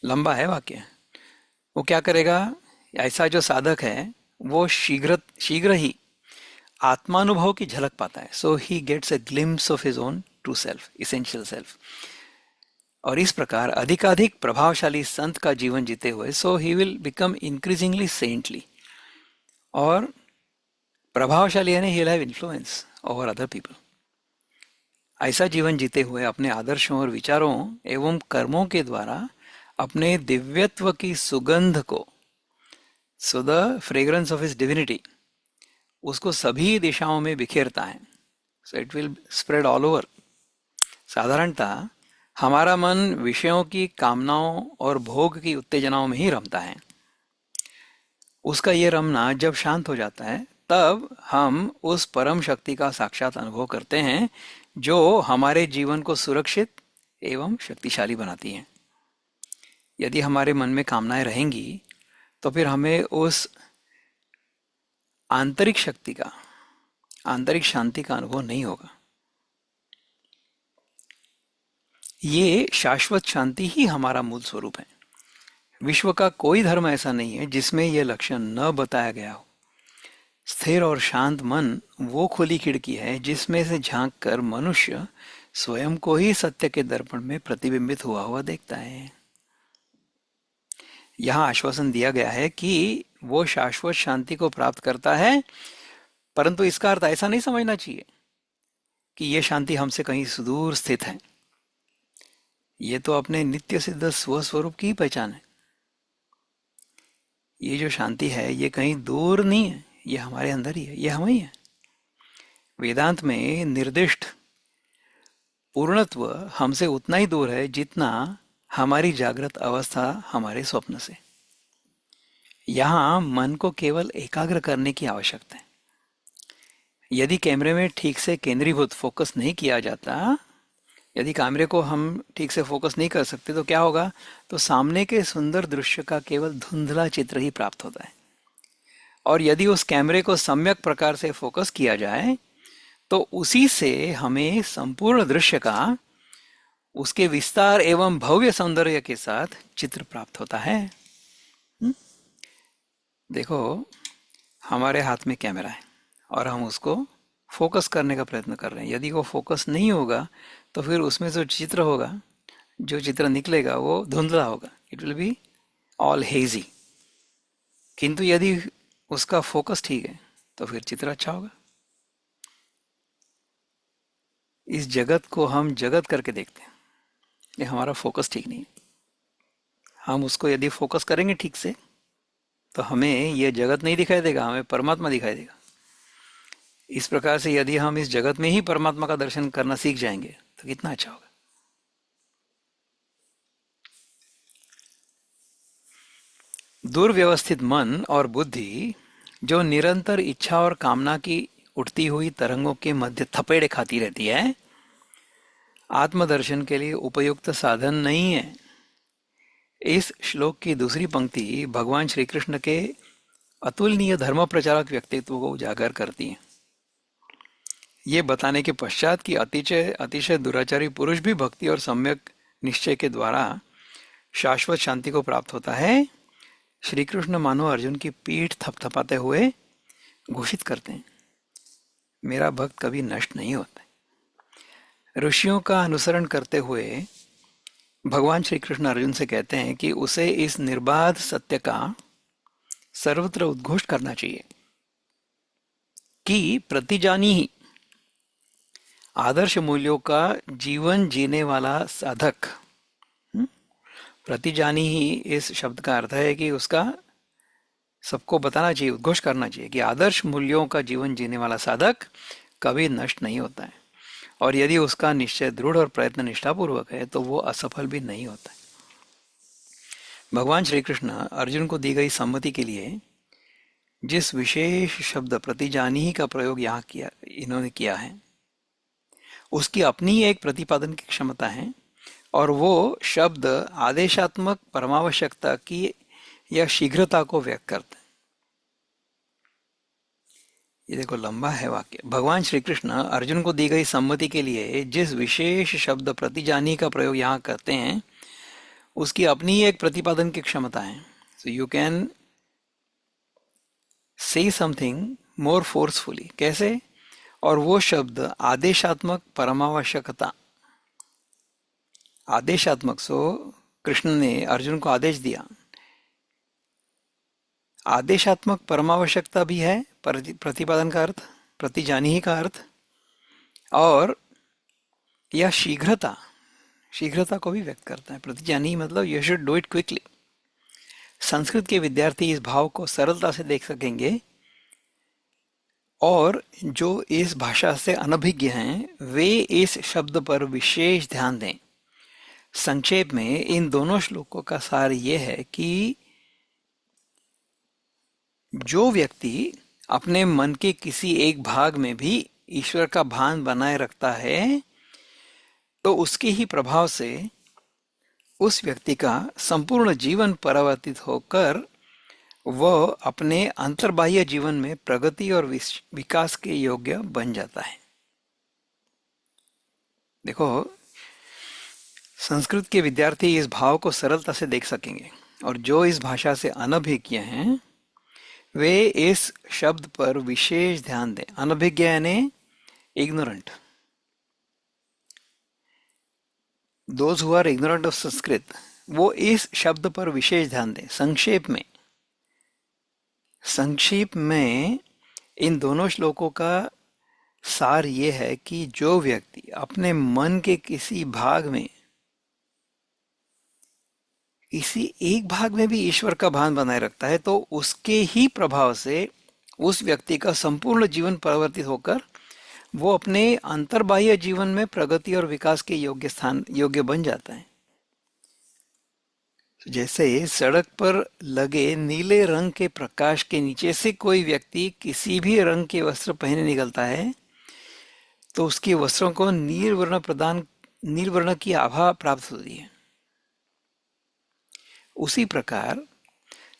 लंबा है वाक्य। वो क्या करेगा? ऐसा जो साधक है वो शीघ्र ही आत्मानुभव की झलक पाता है। So he gets a glimpse of his own true self, essential self. और इस प्रकार अधिकाधिक प्रभावशाली संत का जीवन जीते हुए so he will become increasingly saintly. और प्रभावशाली यानी he will have influence over other people. ऐसा जीवन जीते हुए अपने आदर्शों और विचारों एवं कर्मों के द्वारा अपने दिव्यत्व की सुगंध को, so the fragrance of his divinity, उसको सभी दिशाओं में बिखेरता है। So it will spread all over. साधारणतः हमारा मन विषयों की कामनाओं और भोग की उत्तेजनाओं में ही रमता है। उसका ये रमना जब शांत हो जाता है तब हम उस परम शक्ति का साक्षात अनुभव करते हैं जो हमारे जीवन को सुरक्षित एवं शक्तिशाली बनाती है। यदि हमारे मन में कामनाएं रहेंगी तो फिर हमें उस आंतरिक शक्ति का, आंतरिक शांति का अनुभव नहीं होगा। ये शाश्वत शांति ही हमारा मूल स्वरूप है। विश्व का कोई धर्म ऐसा नहीं है जिसमें यह लक्षण न बताया गया हो। स्थिर और शांत मन वो खुली खिड़की है जिसमें से झांक कर मनुष्य स्वयं को ही सत्य के दर्पण में प्रतिबिंबित हुआ देखता है। यहाँ आश्वासन दिया गया है कि वो शाश्वत शांति को प्राप्त करता है, परंतु इसका अर्थ ऐसा नहीं समझना चाहिए कि यह शांति हमसे कहीं सुदूर स्थित है। ये तो अपने नित्य सिद्ध स्वस्वरूप की पहचान है। ये जो शांति है ये कहीं दूर नहीं है, ये हमारे अंदर ही है, ये हम ही है। वेदांत में निर्दिष्ट पूर्णत्व हमसे उतना ही दूर है जितना हमारी जागृत अवस्था हमारे स्वप्न से। यहाँ मन को केवल एकाग्र करने की आवश्यकता है। यदि कैमरे में ठीक से केंद्रीभूत फोकस नहीं किया जाता, यदि कैमरे को हम ठीक से फोकस नहीं कर सकते तो क्या होगा? तो सामने के सुंदर दृश्य का केवल धुंधला चित्र ही प्राप्त होता है। और यदि उस कैमरे को सम्यक प्रकार से फोकस किया जाए तो उसी से हमें संपूर्ण दृश्य का, उसके विस्तार एवं भव्य सौंदर्य के साथ चित्र प्राप्त होता है। देखो, हमारे हाथ में कैमरा है और हम उसको फोकस करने का प्रयत्न कर रहे हैं। यदि वो फोकस नहीं होगा तो फिर उसमें जो चित्र होगा, जो चित्र निकलेगा वो धुंधला होगा। It will be all hazy. किंतु यदि उसका फोकस ठीक है तो फिर चित्र अच्छा होगा। इस जगत को हम जगत करके देखते हैं, ये हमारा फोकस ठीक नहीं है। हम उसको यदि फोकस करेंगे ठीक से तो हमें यह जगत नहीं दिखाई देगा, हमें परमात्मा दिखाई देगा। इस प्रकार से यदि हम इस जगत में ही परमात्मा का दर्शन करना सीख जाएंगे तो कितना अच्छा होगा। दुर्व्यवस्थित मन और बुद्धि जो निरंतर इच्छा और कामना की उठती हुई तरंगों के मध्य थपेड़े खाती रहती है, आत्मदर्शन के लिए उपयुक्त साधन नहीं है। इस श्लोक की दूसरी पंक्ति भगवान श्री कृष्ण के अतुलनीय धर्म प्रचारक व्यक्तित्व को उजागर करती है। ये बताने के पश्चात कि अतिशय अतिशय दुराचारी पुरुष भी भक्ति और सम्यक निश्चय के द्वारा शाश्वत शांति को प्राप्त होता है, श्री कृष्ण मानो अर्जुन की पीठ थपथपाते हुए घोषित करते हैं, मेरा भक्त कभी नष्ट नहीं होता। ऋषियों का अनुसरण करते हुए भगवान श्री कृष्ण अर्जुन से कहते हैं कि उसे इस निर्बाध सत्य का सर्वत्र उद्घोष करना चाहिए कि प्रतिजानी ही आदर्श मूल्यों का जीवन जीने वाला साधक। प्रतिजानी ही इस शब्द का अर्थ है कि उसका सबको बताना चाहिए, उद्घोष करना चाहिए कि आदर्श मूल्यों का जीवन जीने वाला साधक कभी नष्ट नहीं होता है, और यदि उसका निश्चय दृढ़ और प्रयत्न निष्ठापूर्वक है तो वो असफल भी नहीं होता है। भगवान श्री कृष्ण अर्जुन को दी गई सम्मति के लिए जिस विशेष शब्द प्रतिजानी का प्रयोग यहाँ किया इन्होंने किया है, उसकी अपनी एक प्रतिपादन की क्षमता है, और वो शब्द आदेशात्मक परमावश्यकता की या शीघ्रता को व्यक्त करते हैं। ये देखो लंबा है वाक्य। भगवान श्री कृष्ण अर्जुन को दी गई सम्मति के लिए जिस विशेष शब्द प्रतिजानी का प्रयोग यहाँ करते हैं, उसकी अपनी एक प्रतिपादन की क्षमता है। So you can say something more forcefully. कैसे? और वो शब्द आदेशात्मक परमावश्यकता। आदेशात्मक, सो कृष्ण ने अर्जुन को आदेश दिया। आदेशात्मक परमावश्यकता भी है प्रतिपादन का अर्थ, प्रतिजानी का अर्थ, और यह शीघ्रता, शीघ्रता को भी व्यक्त करता है। प्रतिजानी मतलब you should do it quickly. Sanskrit के विद्यार्थी इस भाव को सरलता से देख सकेंगे, और जो इस भाषा से अनभिज्ञ हैं वे इस शब्द पर विशेष ध्यान दें। संक्षेप में इन दोनों श्लोकों का सार यह है कि जो व्यक्ति अपने मन के किसी एक भाग में भी ईश्वर का भान बनाए रखता है, तो उसके ही प्रभाव से उस व्यक्ति का संपूर्ण जीवन परिवर्तित होकर वह अपने अंतर्बाह्य जीवन में प्रगति और विकास के योग्य बन जाता है। देखो, संस्कृत के विद्यार्थी इस भाव को सरलता से देख सकेंगे, और जो इस भाषा से अनभिज्ञ हैं वे इस शब्द पर विशेष ध्यान दें। अनभिज्ञ यानी ignorant, those who are ignorant of Sanskrit, वो इस शब्द पर विशेष ध्यान दें। संक्षेप में इन दोनों श्लोकों का सार ये है कि जो व्यक्ति अपने मन के किसी भाग में, किसी एक भाग में भी ईश्वर का भान बनाए रखता है, तो उसके ही प्रभाव से उस व्यक्ति का संपूर्ण जीवन परिवर्तित होकर वो अपने अंतर्बाह्य जीवन में प्रगति और विकास के योग्य बन जाता है। जैसे सड़क पर लगे नीले रंग के प्रकाश के नीचे से कोई व्यक्ति किसी भी रंग के वस्त्र पहने निकलता है, तो उसके वस्त्रों को नीलवर्ण की आभा प्राप्त होती है। उसी प्रकार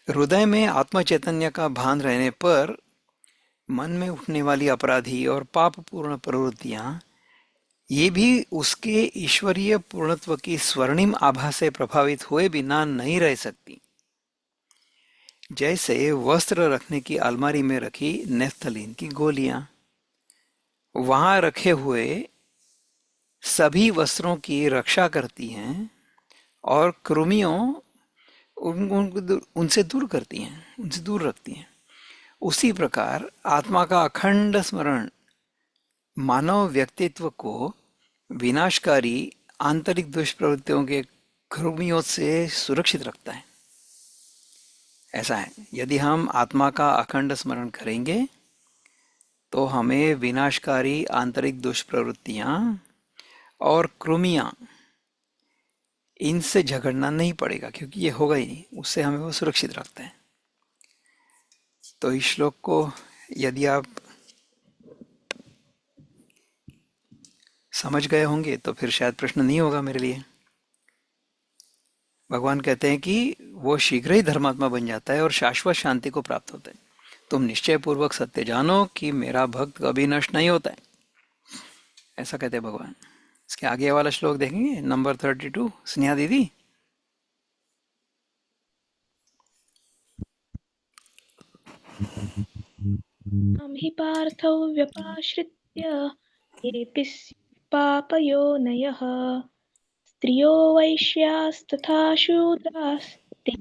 हृदय में आत्म चैतन्य का भान रहने पर मन में उठने वाली अपराधी और पापपूर्ण प्रवृत्तियां ये भी उसके ईश्वरीय पूर्णत्व की स्वर्णिम आभा से प्रभावित हुए बिना नहीं रह सकती। जैसे वस्त्र रखने की अलमारी में रखी नेफ्थलीन की गोलियां वहां रखे हुए सभी वस्त्रों की रक्षा करती हैं और कृमियों उनसे दूर करती हैं, उनसे दूर रखती हैं। उसी प्रकार आत्मा का अखंड स्मरण मानव व्यक्तित्व को विनाशकारी आंतरिक दुष्प्रवृत्तियों के कृमियों से सुरक्षित रखता है। ऐसा है, यदि हम आत्मा का अखंड स्मरण करेंगे तो हमें विनाशकारी आंतरिक दुष्प्रवृत्तियां और कृमियां इनसे झगड़ना नहीं पड़ेगा, क्योंकि ये होगा ही नहीं, उससे हमें वो सुरक्षित रखते हैं। तो इस श्लोक को यदि आप समझ गए होंगे तो फिर शायद प्रश्न नहीं होगा मेरे लिए। भगवान कहते हैं कि वो शीघ्र ही धर्मात्मा बन जाता है और शाश्वत शांति को प्राप्त होता है। तुम निश्चय पूर्वक सत्य जानो कि मेरा भक्त कभी नष्ट नहीं होता है, ऐसा कहते हैं भगवान। इसके आगे वाला श्लोक देखेंगे, नंबर 32, स्नेहा दीदी। मां हि पार्थौ व्यपाश्रित्य येऽपि पापयोनयः स्त्रियो वैश्यास्तथा शूद्रास्ते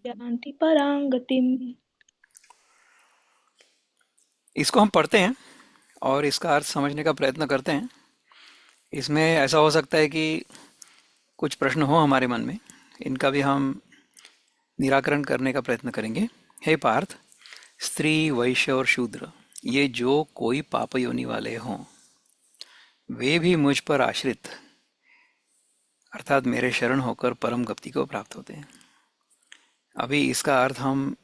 यान्ति परां गतिम्। इसको हम पढ़ते हैं और इसका अर्थ समझने का प्रयत्न करते हैं। इसमें ऐसा हो सकता है कि कुछ प्रश्न हो हमारे मन में, इनका भी हम निराकरण करने का प्रयत्न करेंगे। हे पार्थ, स्त्री, वैश्य और शूद्र, ये जो कोई पाप योनि वाले हों, वे भी मुझ पर आश्रित अर्थात मेरे शरण होकर परम गति को प्राप्त होते हैं। अभी इसका अर्थ हम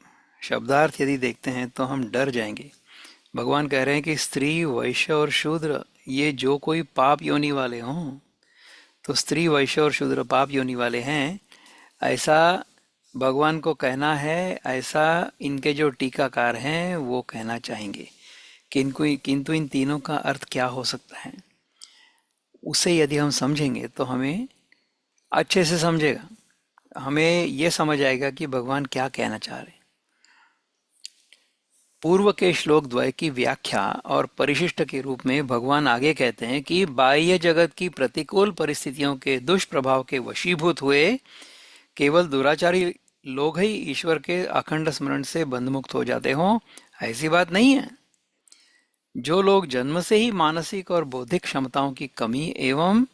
शब्दार्थ यदि देखते हैं तो हम डर जाएंगे। भगवान कह रहे हैं कि स्त्री, वैश्य और शूद्र, ये जो कोई पाप योनि वाले हों, तो स्त्री, वैश्य और शूद्र पाप योनि वाले हैं, ऐसा भगवान को कहना है, ऐसा इनके जो टीकाकार हैं वो कहना चाहेंगे। किंतु इन तीनों का अर्थ क्या हो सकता है, उसे यदि हम समझेंगे तो हमें अच्छे से समझेगा, हमें यह समझ आएगा कि भगवान क्या कहना चाह रहे हैं। पूर्व के श्लोक द्वय की व्याख्या और परिशिष्ट के रूप में भगवान आगे कहते हैं कि बाह्य जगत की प्रतिकूल परिस्थितियों के दुष्प्रभाव के वशीभूत हुए केवल दुराचारी लोग ही ईश्वर के अखंड स्मरण से बंधमुक्त हो जाते हों, ऐसी बात नहीं है। जो लोग जन्म से ही मानसिक और बौद्धिक क्षमताओं की कमी एवं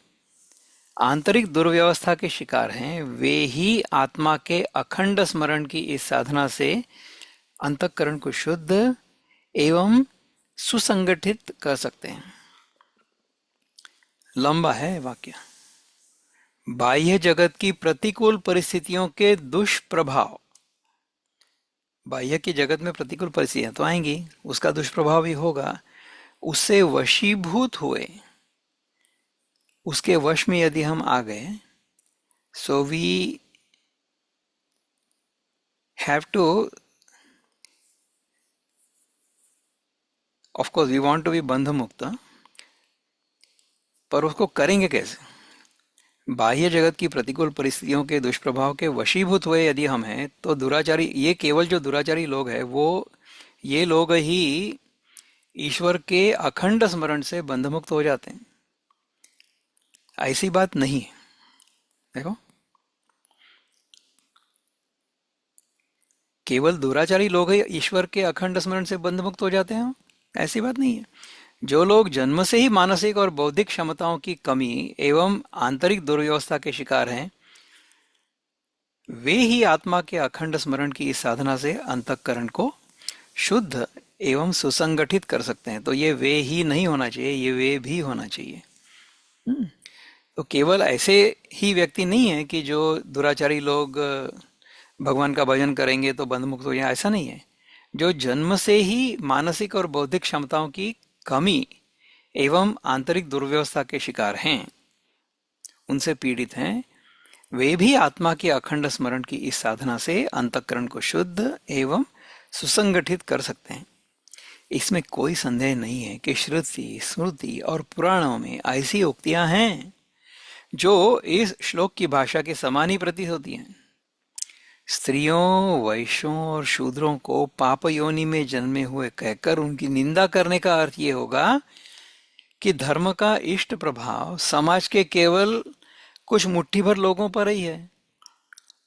आंतरिक दुर्व्यवस्था के शिकार हैं, वे ही आत्मा के अखंड स्मरण की इस साधना से अंतःकरण को शुद्ध एवं सुसंगठित कर सकते हैं। लंबा है वाक्य। बाह्य जगत की प्रतिकूल परिस्थितियों के दुष्प्रभाव, बाह्य की जगत में प्रतिकूल परिस्थितियां तो आएंगी, उसका दुष्प्रभाव भी होगा। उससे वशीभूत हुए, उसके वश में यदि हम आ गए, so we have to, of course we want to be बंध मुक्त, पर उसको करेंगे कैसे? बाह्य जगत की प्रतिकूल परिस्थितियों के दुष्प्रभाव के वशीभूत हुए यदि हम हैं, तो दुराचारी, ये केवल जो दुराचारी लोग हैं वो ये लोग ही ईश्वर के अखंड स्मरण से बंधमुक्त हो जाते हैं। ऐसी बात नहीं है। देखो, केवल दुराचारी लोग ही ईश्वर के अखंड स्मरण से बंधमुक्त हो जाते हैं, ऐसी बात नहीं है। जो लोग जन्म से ही मानसिक और बौद्धिक क्षमताओं की कमी एवं आंतरिक दुर्व्यवस्था के शिकार हैं, वे ही आत्मा के अखंड स्मरण की इस साधना से अंतःकरण को शुद्ध एवं सुसंगठित कर सकते हैं। तो ये वे ही नहीं होना चाहिए, ये वे भी होना चाहिए। तो केवल ऐसे ही व्यक्ति नहीं है कि जो दुराचारी लोग भगवान का भजन करेंगे तो बंधमुक्त हो जाए, ऐसा नहीं है। जो जन्म से ही मानसिक और बौद्धिक क्षमताओं की कमी एवं आंतरिक दुर्व्यवस्था के शिकार हैं, उनसे पीड़ित हैं, वे भी आत्मा के अखंड स्मरण की इस साधना से अंतःकरण को शुद्ध एवं सुसंगठित कर सकते हैं। इसमें कोई संदेह नहीं है कि श्रुति, स्मृति और पुराणों में ऐसी उक्तियां हैं जो इस श्लोक की भाषा के समान ही प्रतीत होती हैं। स्त्रियों, वैश्यों और शूद्रों को पाप योनि में जन्मे हुए कहकर उनकी निंदा करने का अर्थ ये होगा कि धर्म का इष्ट प्रभाव समाज के केवल कुछ मुट्ठी भर लोगों पर ही है,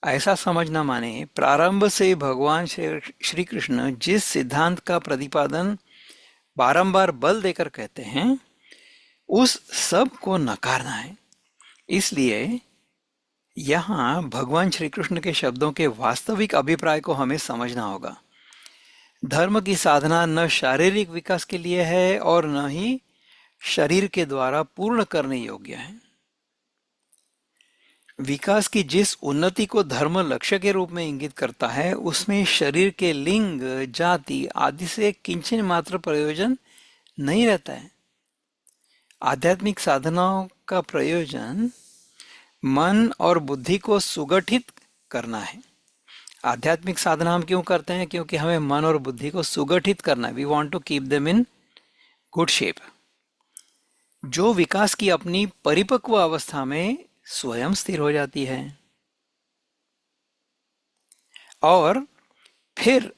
ऐसा समझना माने प्रारंभ से भगवान श्री कृष्ण जिस सिद्धांत का प्रतिपादन बारंबार बल देकर कहते हैं, उस सब को नकारना है। इसलिए यहाँ भगवान श्री कृष्ण के शब्दों के वास्तविक अभिप्राय को हमें समझना होगा। धर्म की साधना न शारीरिक विकास के लिए है और न ही शरीर के द्वारा पूर्ण करने योग्य है। विकास की जिस उन्नति को धर्म लक्ष्य के रूप में इंगित करता है, उसमें शरीर के लिंग, जाति आदि से किंचन मात्र प्रयोजन नहीं रहता है। आध्यात्मिक साधनाओं का प्रयोजन मन और बुद्धि को सुगठित करना है। आध्यात्मिक साधना हम क्यों करते हैं? क्योंकि हमें मन और बुद्धि को सुगठित करना है। We want to keep them in good shape. जो विकास की अपनी परिपक्व अवस्था में स्वयं स्थिर हो जाती है और फिर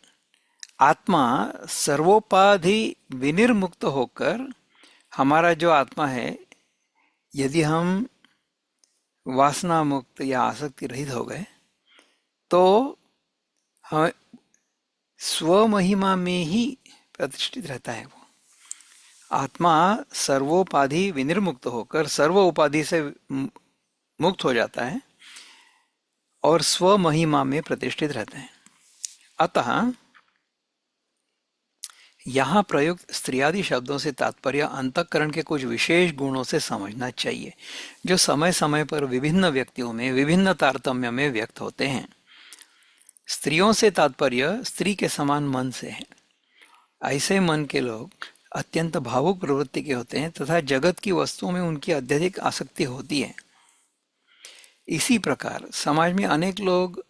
आत्मा सर्वोपाधि विनिर्मुक्त होकर, हमारा जो आत्मा है, यदि हम वासना मुक्त या आसक्ति रहित हो गए तो हम स्व महिमा में ही प्रतिष्ठित रहता है। वो आत्मा सर्वोपाधि विनिर्मुक्त होकर सर्व उपाधि से मुक्त हो जाता है और स्व महिमा में प्रतिष्ठित रहते हैं। अतः यहाँ प्रयुक्त स्त्रियादि शब्दों से तात्पर्य अंतःकरण के कुछ विशेष गुणों से समझना चाहिए, जो समय समय पर विभिन्न व्यक्तियों में विभिन्न तारतम्य में व्यक्त होते हैं। स्त्रियों से तात्पर्य स्त्री के समान मन से है। ऐसे मन के लोग अत्यंत भावुक प्रवृत्ति के होते हैं तथा जगत की वस्तुओं में उनकी अत्यधिक आसक्ति होती है। इसी प्रकार समाज में अनेक लोग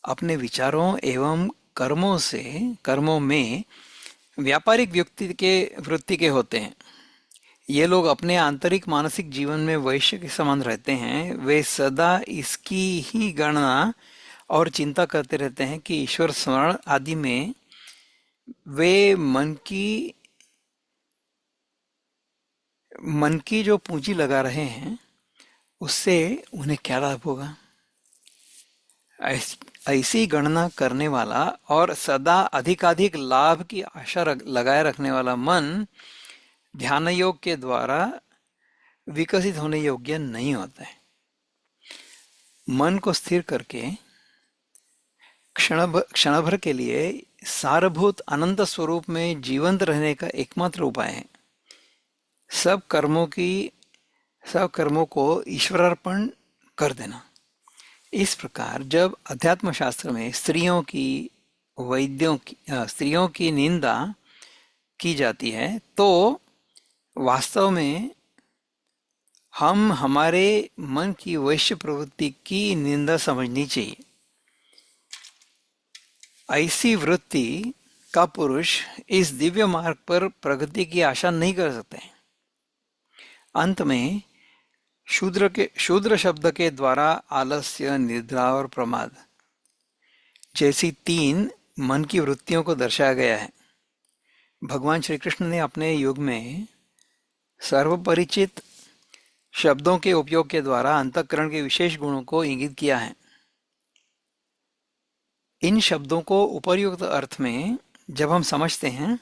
अपने विचारों एवं कर्मों में व्यापारिक वृत्ति के होते हैं। ये लोग अपने आंतरिक मानसिक जीवन में वैश्य के समान रहते हैं। वे सदा इसकी ही गणना और चिंता करते रहते हैं कि ईश्वर स्मरण आदि में वे मन की जो पूंजी लगा रहे हैं उससे उन्हें क्या लाभ होगा। ऐसी गणना करने वाला और सदा अधिकाधिक लाभ की आशा लगाए रखने वाला मन ध्यान योग के द्वारा विकसित होने योग्य नहीं होता है। मन को स्थिर करके क्षण भर के लिए सारभूत अनंत स्वरूप में जीवंत रहने का एकमात्र उपाय है सब कर्मों को ईश्वरार्पण कर देना। इस प्रकार जब अध्यात्म शास्त्र में स्त्रियों की निंदा की जाती है तो वास्तव में हम हमारे मन की वैश्य प्रवृत्ति की निंदा समझनी चाहिए। ऐसी वृत्ति का पुरुष इस दिव्य मार्ग पर प्रगति की आशा नहीं कर सकते। अंत में शूद्र शब्द के द्वारा आलस्य, निद्रा और प्रमाद जैसी 3 मन की वृत्तियों को दर्शाया गया है। भगवान श्री कृष्ण ने अपने युग में सर्वपरिचित शब्दों के उपयोग के द्वारा अंतःकरण के विशेष गुणों को इंगित किया है। इन शब्दों को उपर्युक्त अर्थ में जब हम समझते हैं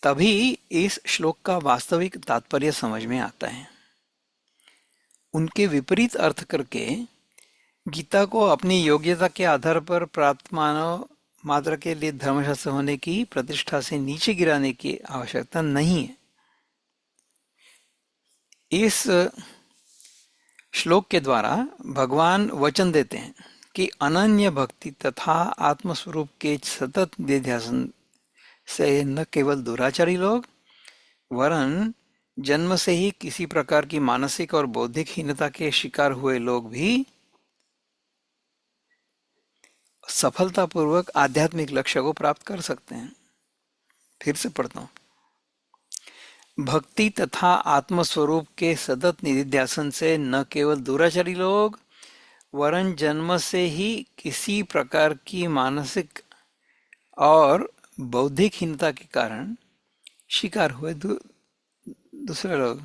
तभी इस श्लोक का वास्तविक तात्पर्य समझ में आता है। उनके विपरीत अर्थ करके गीता को अपनी योग्यता के आधार पर प्राप्त मानव मात्र के लिए धर्मशास्त्र होने की प्रतिष्ठा से नीचे गिराने की आवश्यकता नहीं है। इस श्लोक के द्वारा भगवान वचन देते हैं कि अनन्य भक्ति तथा आत्मस्वरूप के सतत निध्यासन से न केवल दुराचारी लोग वरन जन्म से ही किसी प्रकार की मानसिक और बौद्धिक हीनता के शिकार हुए लोग भी सफलतापूर्वक आध्यात्मिक लक्ष्य को प्राप्त कर सकते हैं। फिर से पढ़ता हूं। भक्ति तथा आत्मस्वरूप के सतत निधिध्यासन से न केवल दुराचारी लोग वरन जन्म से ही किसी प्रकार की मानसिक और बौद्धिक हीनता के कारण शिकार हुए दूसरे लोग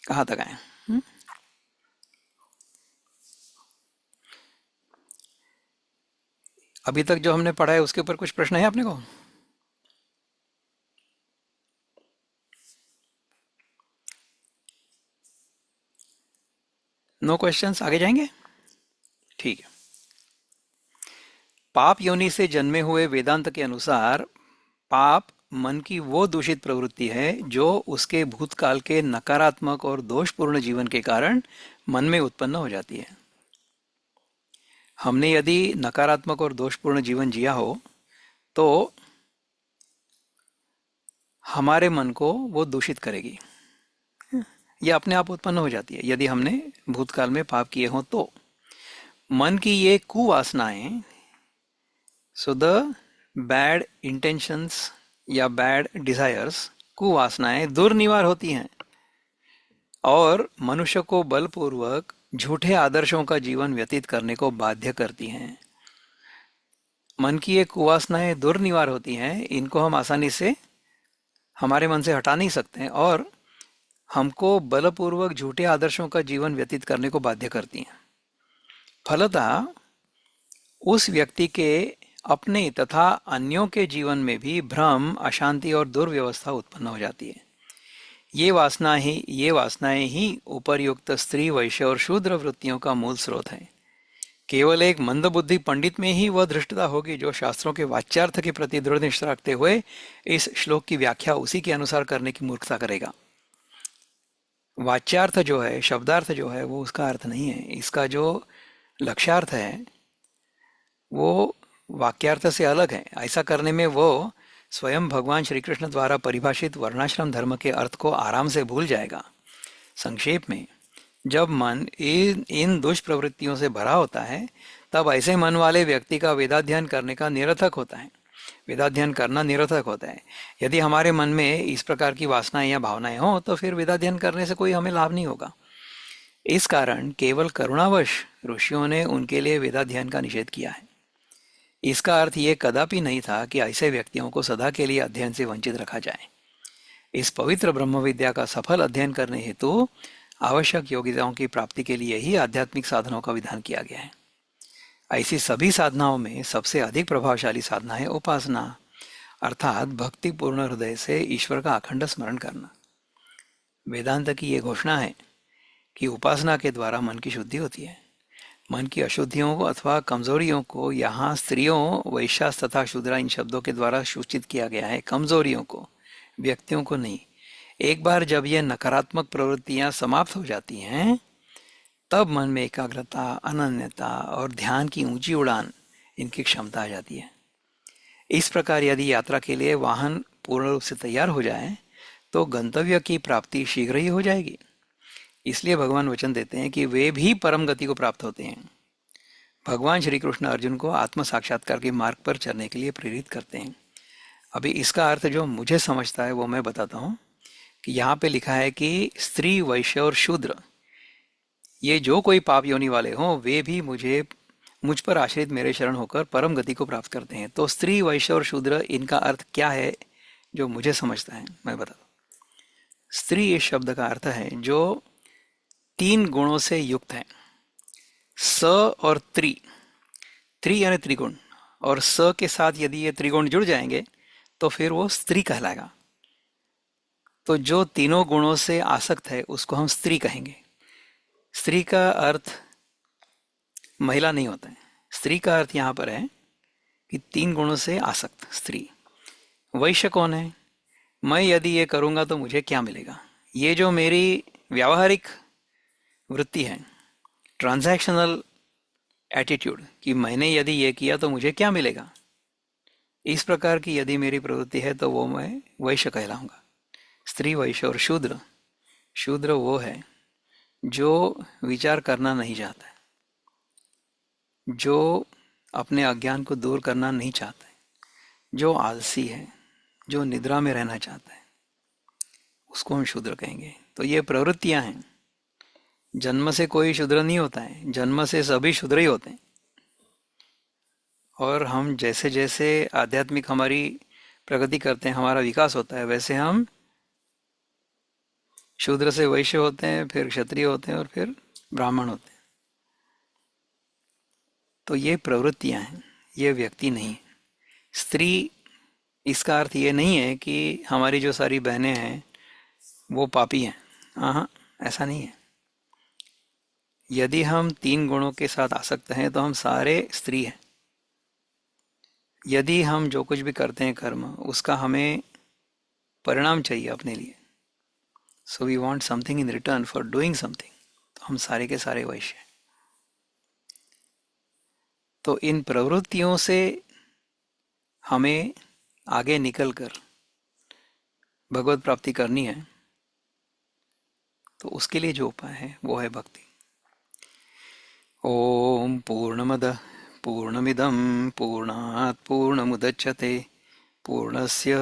कहाँ तक आए? अभी तक जो हमने पढ़ा है उसके ऊपर कुछ प्रश्न है आपने को? नो क्वेश्चंस, आगे जाएंगे? ठीक है। पाप योनि से जन्मे हुए वेदांत के अनुसार पाप मन की वो दूषित प्रवृत्ति है जो उसके भूतकाल के नकारात्मक और दोषपूर्ण जीवन के कारण मन में उत्पन्न हो जाती है। हमने यदि नकारात्मक और दोषपूर्ण जीवन जिया हो तो हमारे मन को वो दूषित करेगी। ये अपने आप उत्पन्न हो जाती है यदि हमने भूतकाल में पाप किए हों तो। मन की ये कुवासनाएं, सो द बैड इंटेंशंस या बैड डिजायर्स, कुवासनाएं दुर्निवार होती हैं और मनुष्य को बलपूर्वक झूठे आदर्शों का जीवन व्यतीत करने को बाध्य करती हैं। मन की ये कुवासनाएं दुर्निवार होती हैं, इनको हम आसानी से हमारे मन से हटा नहीं सकते और हमको बलपूर्वक झूठे आदर्शों का जीवन व्यतीत करने को बाध्य करती हैं। फलतः उस व्यक्ति के अपने तथा अन्यों के जीवन में भी भ्रम, अशांति और दुर्व्यवस्था उत्पन्न हो जाती है। ये वासनाएं ही उपर्युक्त स्त्री, वैश्य और शूद्र वृत्तियों का मूल स्रोत है। केवल एक मंदबुद्धि पंडित में ही वह धृष्टता होगी जो शास्त्रों के वाच्यार्थ के प्रति दृढ़ निष्ठा रखते हुए इस श्लोक की व्याख्या उसी के अनुसार करने की मूर्खता करेगा। वाच्यार्थ जो है, शब्दार्थ जो है, वो उसका अर्थ नहीं है। इसका जो लक्ष्यार्थ है वो वाक्यार्थ से अलग है। ऐसा करने में वो स्वयं भगवान श्री कृष्ण द्वारा परिभाषित वर्णाश्रम धर्म के अर्थ को आराम से भूल जाएगा। संक्षेप में, जब मन इन दुष्प्रवृत्तियों से भरा होता है तब ऐसे मन वाले व्यक्ति का वेदाध्ययन करने का निरर्थक होता है। वेदाध्ययन करना निरर्थक होता है। यदि हमारे मन में इस प्रकार की वासनाएं या भावनाएं हों तो फिर वेदाध्ययन करने से कोई हमें लाभ नहीं होगा। इस कारण केवल करुणावश ऋषियों ने उनके लिए वेदाध्ययन का निषेध किया है। इसका अर्थ ये कदापि नहीं था कि ऐसे व्यक्तियों को सदा के लिए अध्ययन से वंचित रखा जाए। इस पवित्र ब्रह्म विद्या का सफल अध्ययन करने हेतु आवश्यक योग्यताओं की प्राप्ति के लिए ही आध्यात्मिक साधनों का विधान किया गया है। ऐसी सभी साधनाओं में सबसे अधिक प्रभावशाली साधना है उपासना, अर्थात भक्ति पूर्ण हृदय से ईश्वर का अखंड स्मरण करना। वेदांत की ये घोषणा है कि उपासना के द्वारा मन की शुद्धि होती है। मन की अशुद्धियों को अथवा कमजोरियों को यहाँ स्त्रियों, वैश्यास तथा शूद्रा इन शब्दों के द्वारा सूचित किया गया है। कमजोरियों को, व्यक्तियों को नहीं। एक बार जब ये नकारात्मक प्रवृत्तियां समाप्त हो जाती हैं तब मन में एकाग्रता, अनन्यता और ध्यान की ऊंची उड़ान, इनकी क्षमता आ जाती है। इस प्रकार यदि यात्रा के लिए वाहन पूर्ण रूप से तैयार हो जाए तो गंतव्य की प्राप्ति शीघ्र ही हो जाएगी। इसलिए भगवान वचन देते हैं कि वे भी परम गति को प्राप्त होते हैं। भगवान श्री कृष्ण अर्जुन को आत्म साक्षात्कार के मार्ग पर चलने के लिए प्रेरित करते हैं। अभी इसका अर्थ जो मुझे समझता है वो मैं बताता हूँ कि यहाँ पे लिखा है कि स्त्री, वैश्य और शूद्र, ये जो कोई पाप योनि वाले हों वे भी मुझ पर आश्रित मेरे शरण होकर परम गति को प्राप्त करते हैं। तो स्त्री, वैश्य और शूद्र, इनका अर्थ क्या है जो मुझे समझता है मैं बताता हूँ। स्त्री इस शब्द का अर्थ है जो 3 गुणों से युक्त है। स और त्रि, त्रि यानी त्रिगुण, और स के साथ यदि ये त्रिगुण जुड़ जाएंगे तो फिर वो स्त्री कहलाएगा। तो जो तीनों गुणों से आसक्त है उसको हम स्त्री कहेंगे। स्त्री का अर्थ महिला नहीं होता है। स्त्री का अर्थ यहाँ पर है कि 3 गुणों से आसक्त स्त्री। वैश्य कौन है? मैं यदि ये करूँगा तो मुझे क्या मिलेगा, ये जो मेरी व्यावहारिक वृत्ति है, ट्रांजैक्शनल एटीट्यूड, कि मैंने यदि ये किया तो मुझे क्या मिलेगा, इस प्रकार की यदि मेरी प्रवृत्ति है तो वो मैं वैश्य कहलाऊंगा। स्त्री, वैश्य और शूद्र, शूद्र वो है जो विचार करना नहीं चाहता है, जो अपने अज्ञान को दूर करना नहीं चाहता है, जो आलसी है, जो निद्रा में रहना चाहता है, उसको हम शूद्र कहेंगे। तो ये प्रवृत्तियां हैं। जन्म से कोई शूद्र नहीं होता है, जन्म से सभी शूद्र ही होते हैं। और हम जैसे जैसे आध्यात्मिक हमारी प्रगति करते हैं, हमारा विकास होता है, वैसे हम शूद्र से वैश्य होते हैं, फिर क्षत्रिय होते हैं और फिर ब्राह्मण होते हैं। तो ये प्रवृत्तियां हैं, ये व्यक्ति नहीं। स्त्री, इसका अर्थ ये नहीं है कि हमारी जो सारी बहनें हैं वो पापी हैं। हाँ, ऐसा नहीं है। यदि हम 3 गुणों के साथ आसक्त हैं तो हम सारे स्त्री हैं। यदि हम जो कुछ भी करते हैं कर्म, उसका हमें परिणाम चाहिए अपने लिए, so we want something in return for doing something, तो हम सारे के सारे वैश्य हैं। तो इन प्रवृत्तियों से हमें आगे निकलकर भगवत प्राप्ति करनी है, तो उसके लिए जो उपाय है वो है भक्ति। ओम पूर्णमद पूर्णमिदं पूर्णात् पूर्णमुदच्यते पूर्णस्य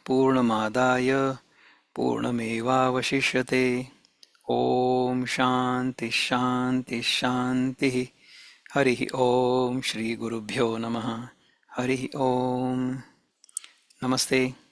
पूर्णमादाय पूर्णमेवावशिष्यते। ओम शांति शांति शांति। हरि ओम। श्री गुरुभ्यो नमः। हरि ओम। नमस्ते।